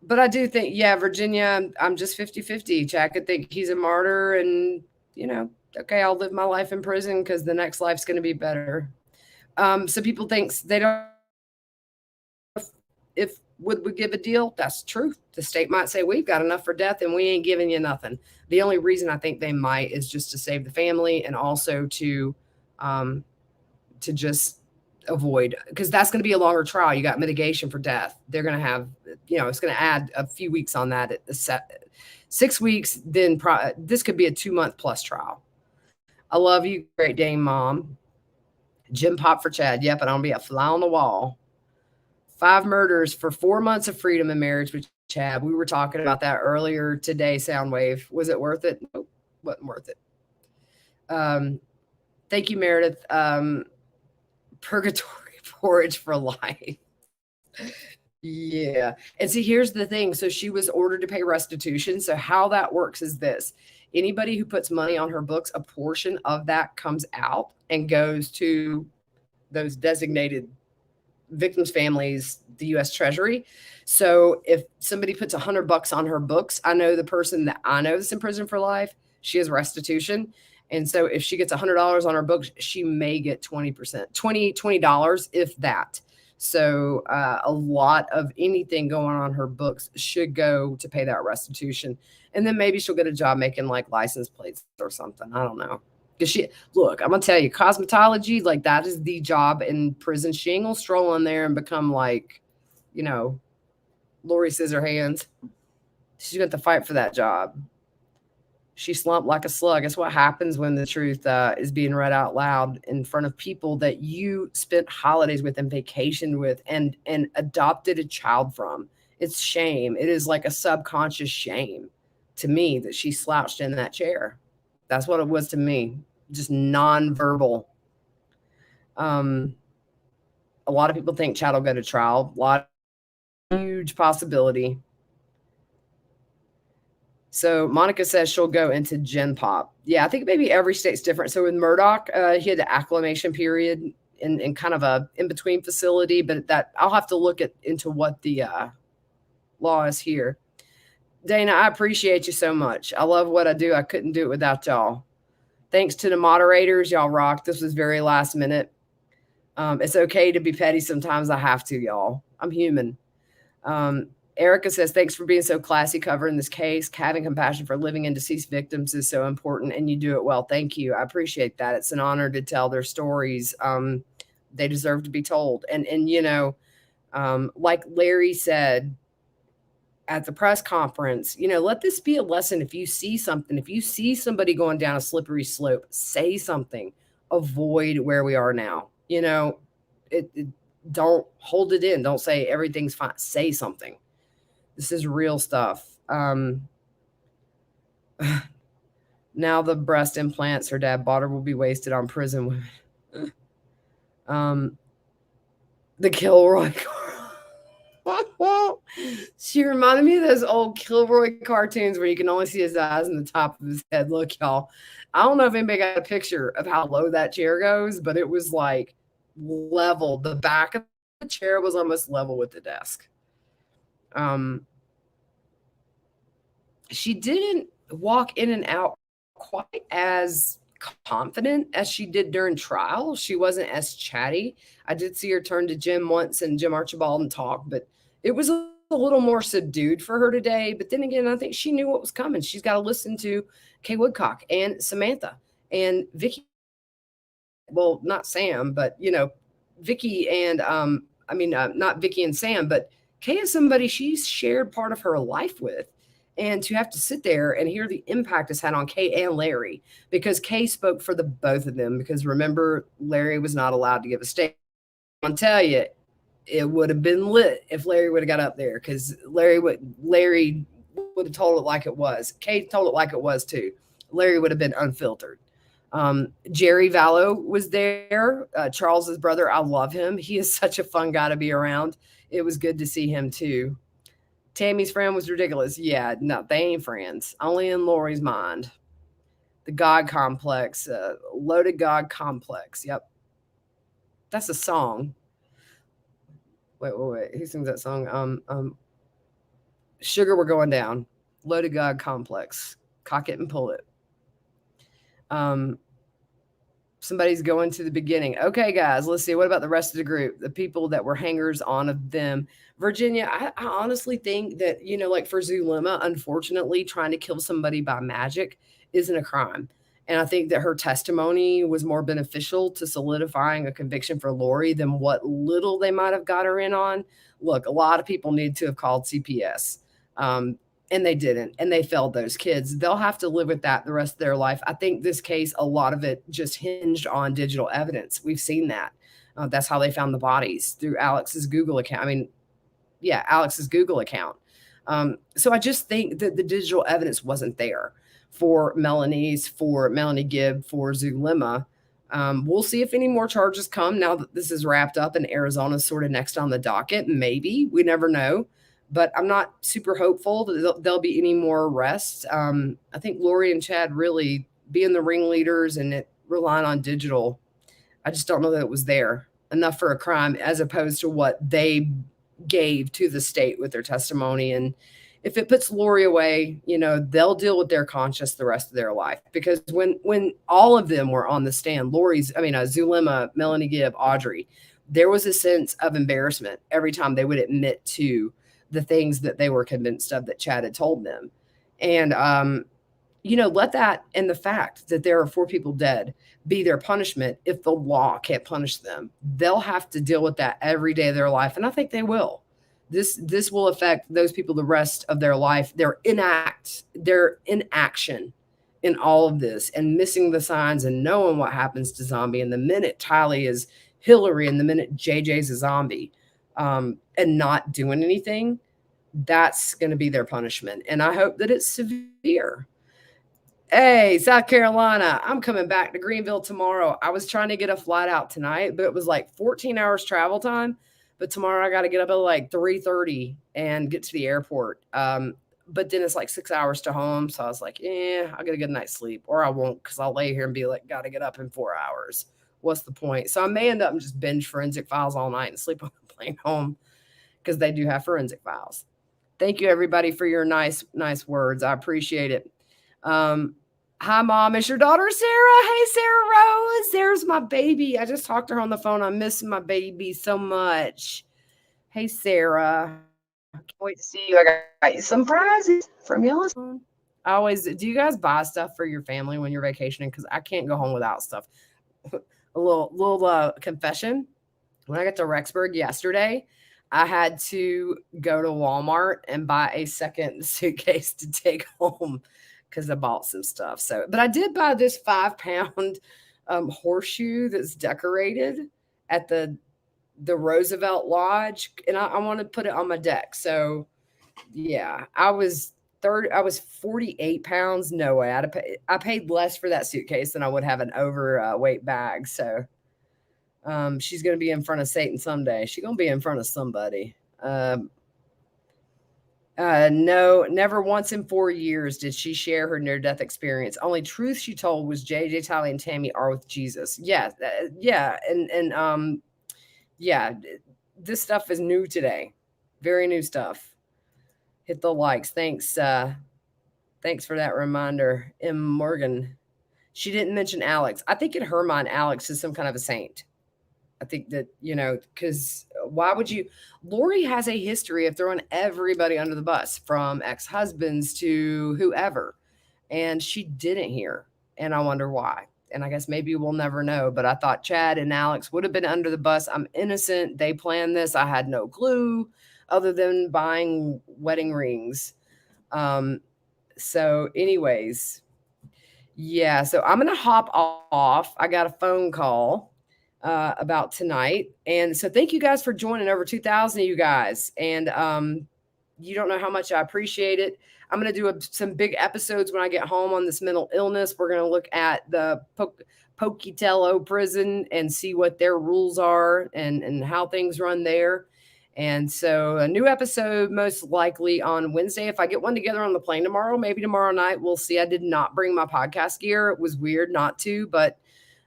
But I do think, yeah, Virginia, I'm just 50-50. Chad could think he's a martyr and, okay, I'll live my life in prison because the next life's going to be better. So people think they don't, if would we give a deal? That's true. The state might say, we've got enough for death and we ain't giving you nothing. The only reason I think they might is just to save the family and also to just avoid, because that's going to be a longer trial. You got mitigation for death. They're going to have, it's going to add a few weeks on that. 6 weeks, then this could be a 2-month plus trial. I love you, Great Dane Mom. Jim Pop for Chad. Yep, and I'll be a fly on the wall. 5 murders for 4 months of freedom in marriage with Chad. We were talking about that earlier today, Soundwave. Was it worth it? Nope, wasn't worth it. Thank you, Meredith. Purgatory porridge for life. Yeah. And see, here's the thing. So she was ordered to pay restitution. So how that works is this. Anybody who puts money on her books, a portion of that comes out and goes to those designated victims' families, the U.S. Treasury. So if somebody puts $100 on her books, I know the person that I know that's in prison for life, she has restitution. And so if she gets $100 on her books, she may get 20%, $20, if that. So a lot of anything going on her books should go to pay that restitution. And then maybe she'll get a job making like license plates or something. I don't know. Because look, I'm going to tell you, cosmetology, like that is the job in prison. She ain't going to stroll in there and become like, Lori Scissorhands. She's going to have to fight for that job. She slumped like a slug. It's what happens when the truth is being read out loud in front of people that you spent holidays with and vacationed with and adopted a child from. It's shame. It is like a subconscious shame to me that she slouched in that chair. That's what it was to me. Just nonverbal. A lot of people think Chad will go to trial. Huge possibility. So Monica says she'll go into Gen Pop. Yeah, I think maybe every state's different. So with Murdoch, he had the acclimation period in kind of a in-between facility, but that I'll have to look into what the law is here. Dana, I appreciate you so much. I love what I do. I couldn't do it without y'all. Thanks to the moderators. Y'all rock. This was very last minute. It's okay to be petty sometimes. I have to, y'all. I'm human. Erica says, thanks for being so classy covering this case. Having compassion for living and deceased victims is so important, and you do it well. Thank you. I appreciate that. It's an honor to tell their stories. They deserve to be told. And like Larry said at the press conference, let this be a lesson. If you see something, if you see somebody going down a slippery slope, say something. Avoid where we are now. Don't hold it in. Don't say everything's fine. Say something. This is real stuff. Now the breast implants her dad bought her will be wasted on prison women. The Kilroy. She reminded me of those old Kilroy cartoons where you can only see his eyes and the top of his head. Look, y'all, I don't know if anybody got a picture of how low that chair goes, but it was like level. The back of the chair was almost level with the desk. Um, she didn't walk in and out quite as confident as she did during trial. She wasn't as chatty. I did see her turn to Jim once and Jim Archibald and talk, but it was a little more subdued for her today. But then again, I think she knew what was coming. She's got to listen to Kay Woodcock and Samantha and Vicky. Well, not Sam, but Vicky and not Vicky and Sam, but Kay is somebody she's shared part of her life with. And to have to sit there and hear the impact it's had on Kay and Larry, because Kay spoke for the both of them. Because remember, Larry was not allowed to give a statement. I'll tell you, it would have been lit if Larry would have got up there, because Larry would have told it like it was. Kay told it like it was too. Larry would have been unfiltered. Jerry Vallow was there, Charles's brother. I love him. He is such a fun guy to be around. It was good to see him too. Tammy's friend was ridiculous. Yeah, no, they ain't friends. Only in Lori's mind. The God complex, loaded God complex. Yep. That's a song. Wait. Who sings that song? Sugar, we're going down. Loaded God complex. Cock it and pull it. Somebody's going to the beginning. Okay, guys, let's see. What about the rest of the group? The people that were hangers on of them. Virginia, I honestly think that, like for Zulema, unfortunately, trying to kill somebody by magic isn't a crime. And I think that her testimony was more beneficial to solidifying a conviction for Lori than what little they might have got her in on. Look, a lot of people need to have called CPS. And they didn't, and they failed those kids. They'll have to live with that the rest of their life. I think this case, a lot of it just hinged on digital evidence. We've seen that. That's how they found the bodies, through Alex's Google account. Alex's Google account. So I just think that the digital evidence wasn't there for Melanie Gibb, for Zulema. We'll see if any more charges come now that this is wrapped up and Arizona's sort of next on the docket. Maybe. We never know. But I'm not super hopeful that there'll be any more arrests. I think Lori and Chad really being the ringleaders and it relying on digital, I just don't know that it was there enough for a crime, as opposed to what they gave to the state with their testimony. And if it puts Lori away, they'll deal with their conscience the rest of their life. Because when all of them were on the stand, Zulema, Melanie Gibb, Audrey, there was a sense of embarrassment every time they would admit to the things that they were convinced of that Chad had told them. And, let that and the fact that there are 4 people dead be their punishment. If the law can't punish them, they'll have to deal with that every day of their life. And I think they will. This will affect those people the rest of their life. Their inaction in all of this and missing the signs and knowing what happens to Zombie. And the minute Tylee is Hillary and the minute JJ's a zombie, and not doing anything, that's going to be their punishment. And I hope that it's severe. Hey, South Carolina, I'm coming back to Greenville tomorrow. I was trying to get a flight out tonight, but it was like 14 hours travel time. But tomorrow I got to get up at like 3:30 and get to the airport. But then it's like 6 hours to home. So I was like, I'll get a good night's sleep, or I won't, because I'll lay here and be like, got to get up in 4 hours. What's the point? So I may end up and just binge Forensic Files all night and sleep on the plane home, because they do have Forensic Files. Thank you, everybody, for your nice words. I appreciate it. Hi, Mom. It's your daughter, Sarah. Hey, Sarah Rose. There's my baby. I just talked to her on the phone. I'm missing my baby so much. Hey, Sarah. I can't wait to see you. I got you some prizes from Yellowstone. Do you guys buy stuff for your family when you're vacationing? Because I can't go home without stuff. A little confession. When I got to Rexburg yesterday, I had to go to Walmart and buy a second suitcase to take home because I bought some stuff. But I did buy this 5-pound horseshoe that's decorated at the Roosevelt Lodge, and I want to put it on my deck. So yeah, I was 48 pounds. No way. I paid less for that suitcase than I would have an overweight bag. So she's going to be in front of Satan someday. She's going to be in front of somebody. No, never once in 4 years did she share her near-death experience. Only truth she told was JJ, Tally, and Tammy are with Jesus. Yeah, yeah, and yeah, this stuff is new today. Very new stuff. Hit the likes. Thanks for that reminder, M. Morgan. She didn't mention Alex. I think in her mind, Alex is some kind of a saint. I think that, because why would you? Lori has a history of throwing everybody under the bus, from ex husbands to whoever. And she didn't here. And I wonder why. And I guess maybe we'll never know. But I thought Chad and Alex would have been under the bus. I'm innocent. They planned this. I had no clue other than buying wedding rings. So, anyways, yeah. So I'm going to hop off. I got a phone call about tonight. And so thank you guys for joining. Over 2,000 of you guys. And you don't know how much I appreciate it. I'm going to do some big episodes when I get home on this mental illness. We're going to look at the Pocatello prison and see what their rules are and how things run there. And so a new episode most likely on Wednesday. If I get one together on the plane tomorrow, maybe tomorrow night, we'll see. I did not bring my podcast gear. It was weird not to, but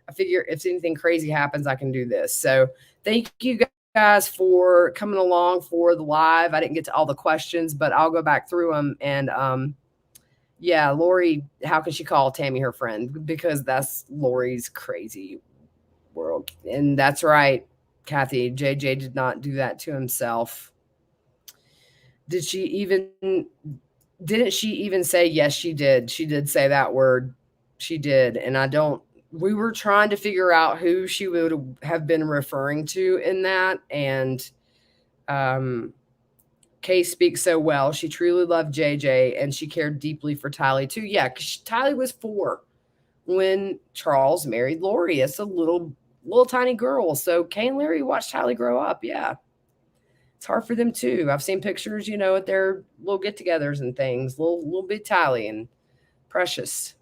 I figure if anything crazy happens, I can do this. So thank you guys for coming along for the live. I didn't get to all the questions, but I'll go back through them. And yeah, Lori, how can she call Tammy her friend? Because that's Lori's crazy world. And that's right, Kathy. JJ did not do that to himself. Didn't she even say yes, she did? She did say that word. She did. And we were trying to figure out who she would have been referring to in that. And Kay speaks so well. She truly loved JJ and she cared deeply for Tylee too. Yeah, because Tylee was 4 when Charles married Lori. It's a little tiny girl. So Kay and Larry watched Tylee grow up. Yeah. It's hard for them too. I've seen pictures, at their little get-togethers and things. Little bit Tylee and Precious.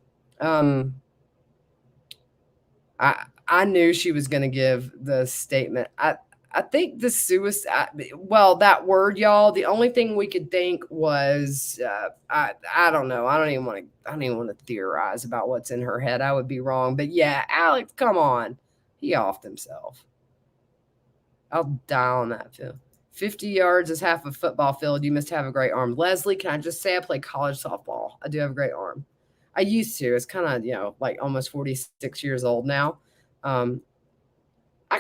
I knew she was going to give the statement. I think the suicide, well, that word, y'all, the only thing we could think was, I don't know. I don't even want to theorize about what's in her head. I would be wrong. But yeah, Alex, come on. He offed himself. I'll die on that field. 50 yards is half a football field. You must have a great arm. Leslie, can I just say I play college softball? I do have a great arm. I used to. It's kind of, like almost 46 years old now. I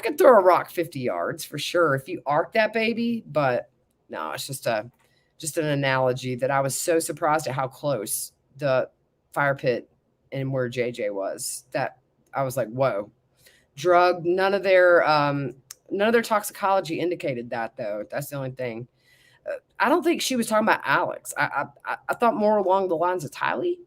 could throw a rock 50 yards for sure if you arc that baby, but no, it's just an analogy that I was so surprised at how close the fire pit and where JJ was that I was like, whoa. Drug, none of their toxicology indicated that, though. That's the only thing. I don't think she was talking about Alex. I thought more along the lines of Tylee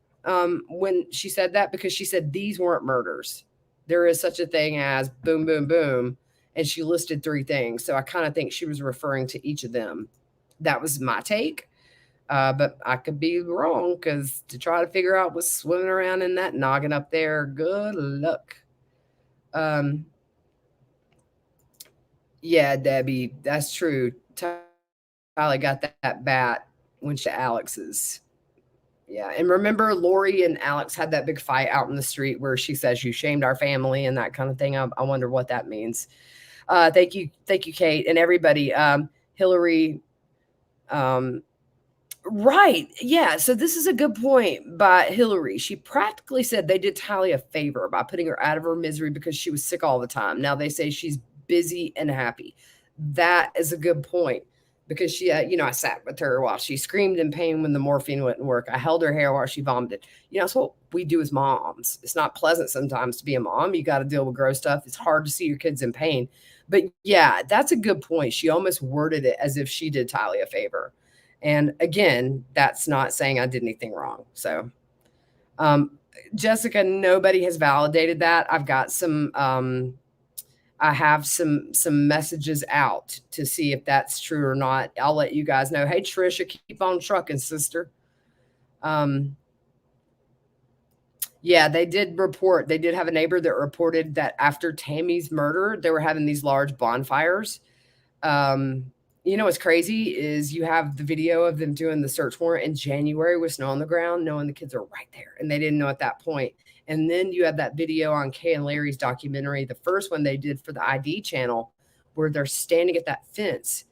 when she said that, because she said these weren't murders. There is such a thing as boom, boom, boom. And she listed 3 things. So I kind of think she was referring to each of them. That was my take. But I could be wrong, because to try to figure out what's swimming around in that noggin up there, good luck. Yeah, Debbie, that's true. Tylee got that bat when she Alex's. Yeah, and remember Lori and Alex had that big fight out in the street where she says you shamed our family and that kind of thing. I wonder what that means. Thank you, Kate, and everybody. Hillary. Right, yeah. So this is a good point by Hillary. She practically said they did Tylee a favor by putting her out of her misery because she was sick all the time. Now they say she's busy and happy. That is a good point. Because she, I sat with her while she screamed in pain when the morphine wouldn't work. I held her hair while she vomited. That's what we do as moms. It's not pleasant sometimes to be a mom. You got to deal with gross stuff. It's hard to see your kids in pain. But yeah, that's a good point. She almost worded it as if she did Tylee a favor. And again, that's not saying I did anything wrong. So, Jessica, nobody has validated that. I've got I have some messages out to see if that's true or not. I'll let you guys know. Hey, Trisha, keep on trucking, sister. Yeah, they did have a neighbor that reported that after Tammy's murder, they were having these large bonfires. You know what's crazy is you have the video of them doing the search warrant in January with snow on the ground, knowing the kids are right there, and they didn't know at that point. And then you have that video on Kay and Larry's documentary, the first one they did for the ID channel, where they're standing at that fence.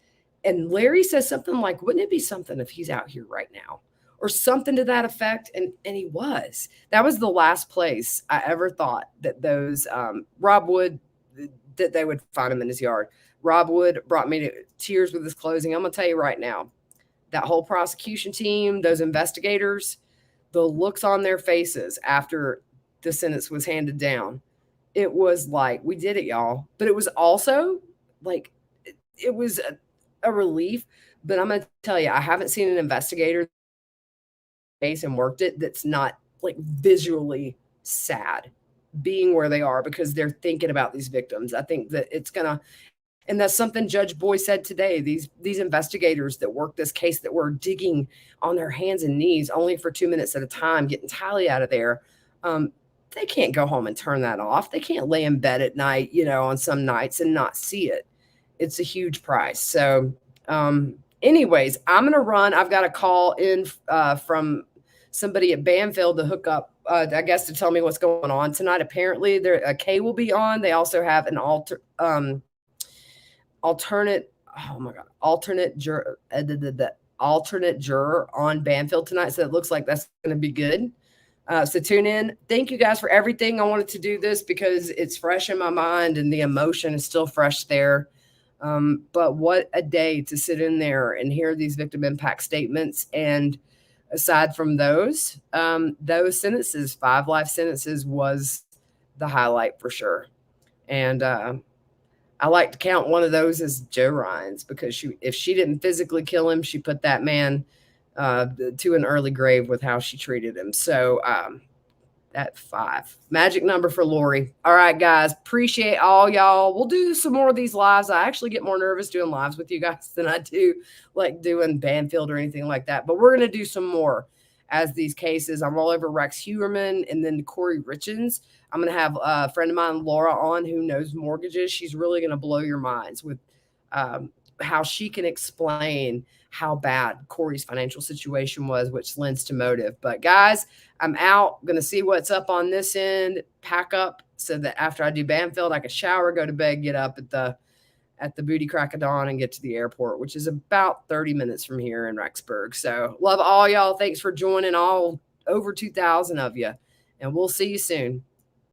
And Larry says something like, wouldn't it be something if he's out here right now? Or something to that effect. And he was. That was the last place I ever thought that those Rob Wood, that they would find him in his yard. Rob Wood brought me to tears with his closing. I'm going to tell you right now, that whole prosecution team, those investigators, the looks on their faces after the sentence was handed down, it was like, we did it, y'all. But it was also like, it was a relief. But I'm going to tell you, I haven't seen an investigator case and worked it that's not like visually sad being where they are, because they're thinking about these victims. I think that it's going to, and that's something Judge Boyce said today. These investigators that work this case, that were digging on their hands and knees only for 2 minutes at a time, getting Tylee out of there, they can't go home and turn that off. They can't lay in bed at night, on some nights and not see it. It's a huge price. So anyways, I'm going to run. I've got a call in from somebody at Banfield to hook up, I guess, to tell me what's going on tonight. Apparently, Kay will be on. They also have an alternate juror on Banfield tonight. So it looks like that's going to be good. So tune in. Thank you guys for everything. I wanted to do this because it's fresh in my mind and the emotion is still fresh there. But what a day to sit in there and hear these victim impact statements. And aside from those sentences, 5 life sentences was the highlight for sure. And I like to count one of those as Joe Ryan's, because if she didn't physically kill him, she put that man to an early grave with how she treated him. So that 5 magic number for Lori. All right, guys, appreciate all y'all. We'll do some more of these lives. I actually get more nervous doing lives with you guys than I do like doing Banfield or anything like that. But we're going to do some more as these cases. I'm all over Rex Huerman and then Corey Richens. I'm going to have a friend of mine, Laura, on, who knows mortgages. She's really going to blow your minds with how she can explain how bad Corey's financial situation was, which lends to motive. But guys, I'm out. Going to see what's up on this end, pack up so that after I do Banfield, I can shower, go to bed, get up at the booty crack of dawn and get to the airport, which is about 30 minutes from here in Rexburg. So love all y'all. Thanks for joining, all over 2,000 of you. And we'll see you soon.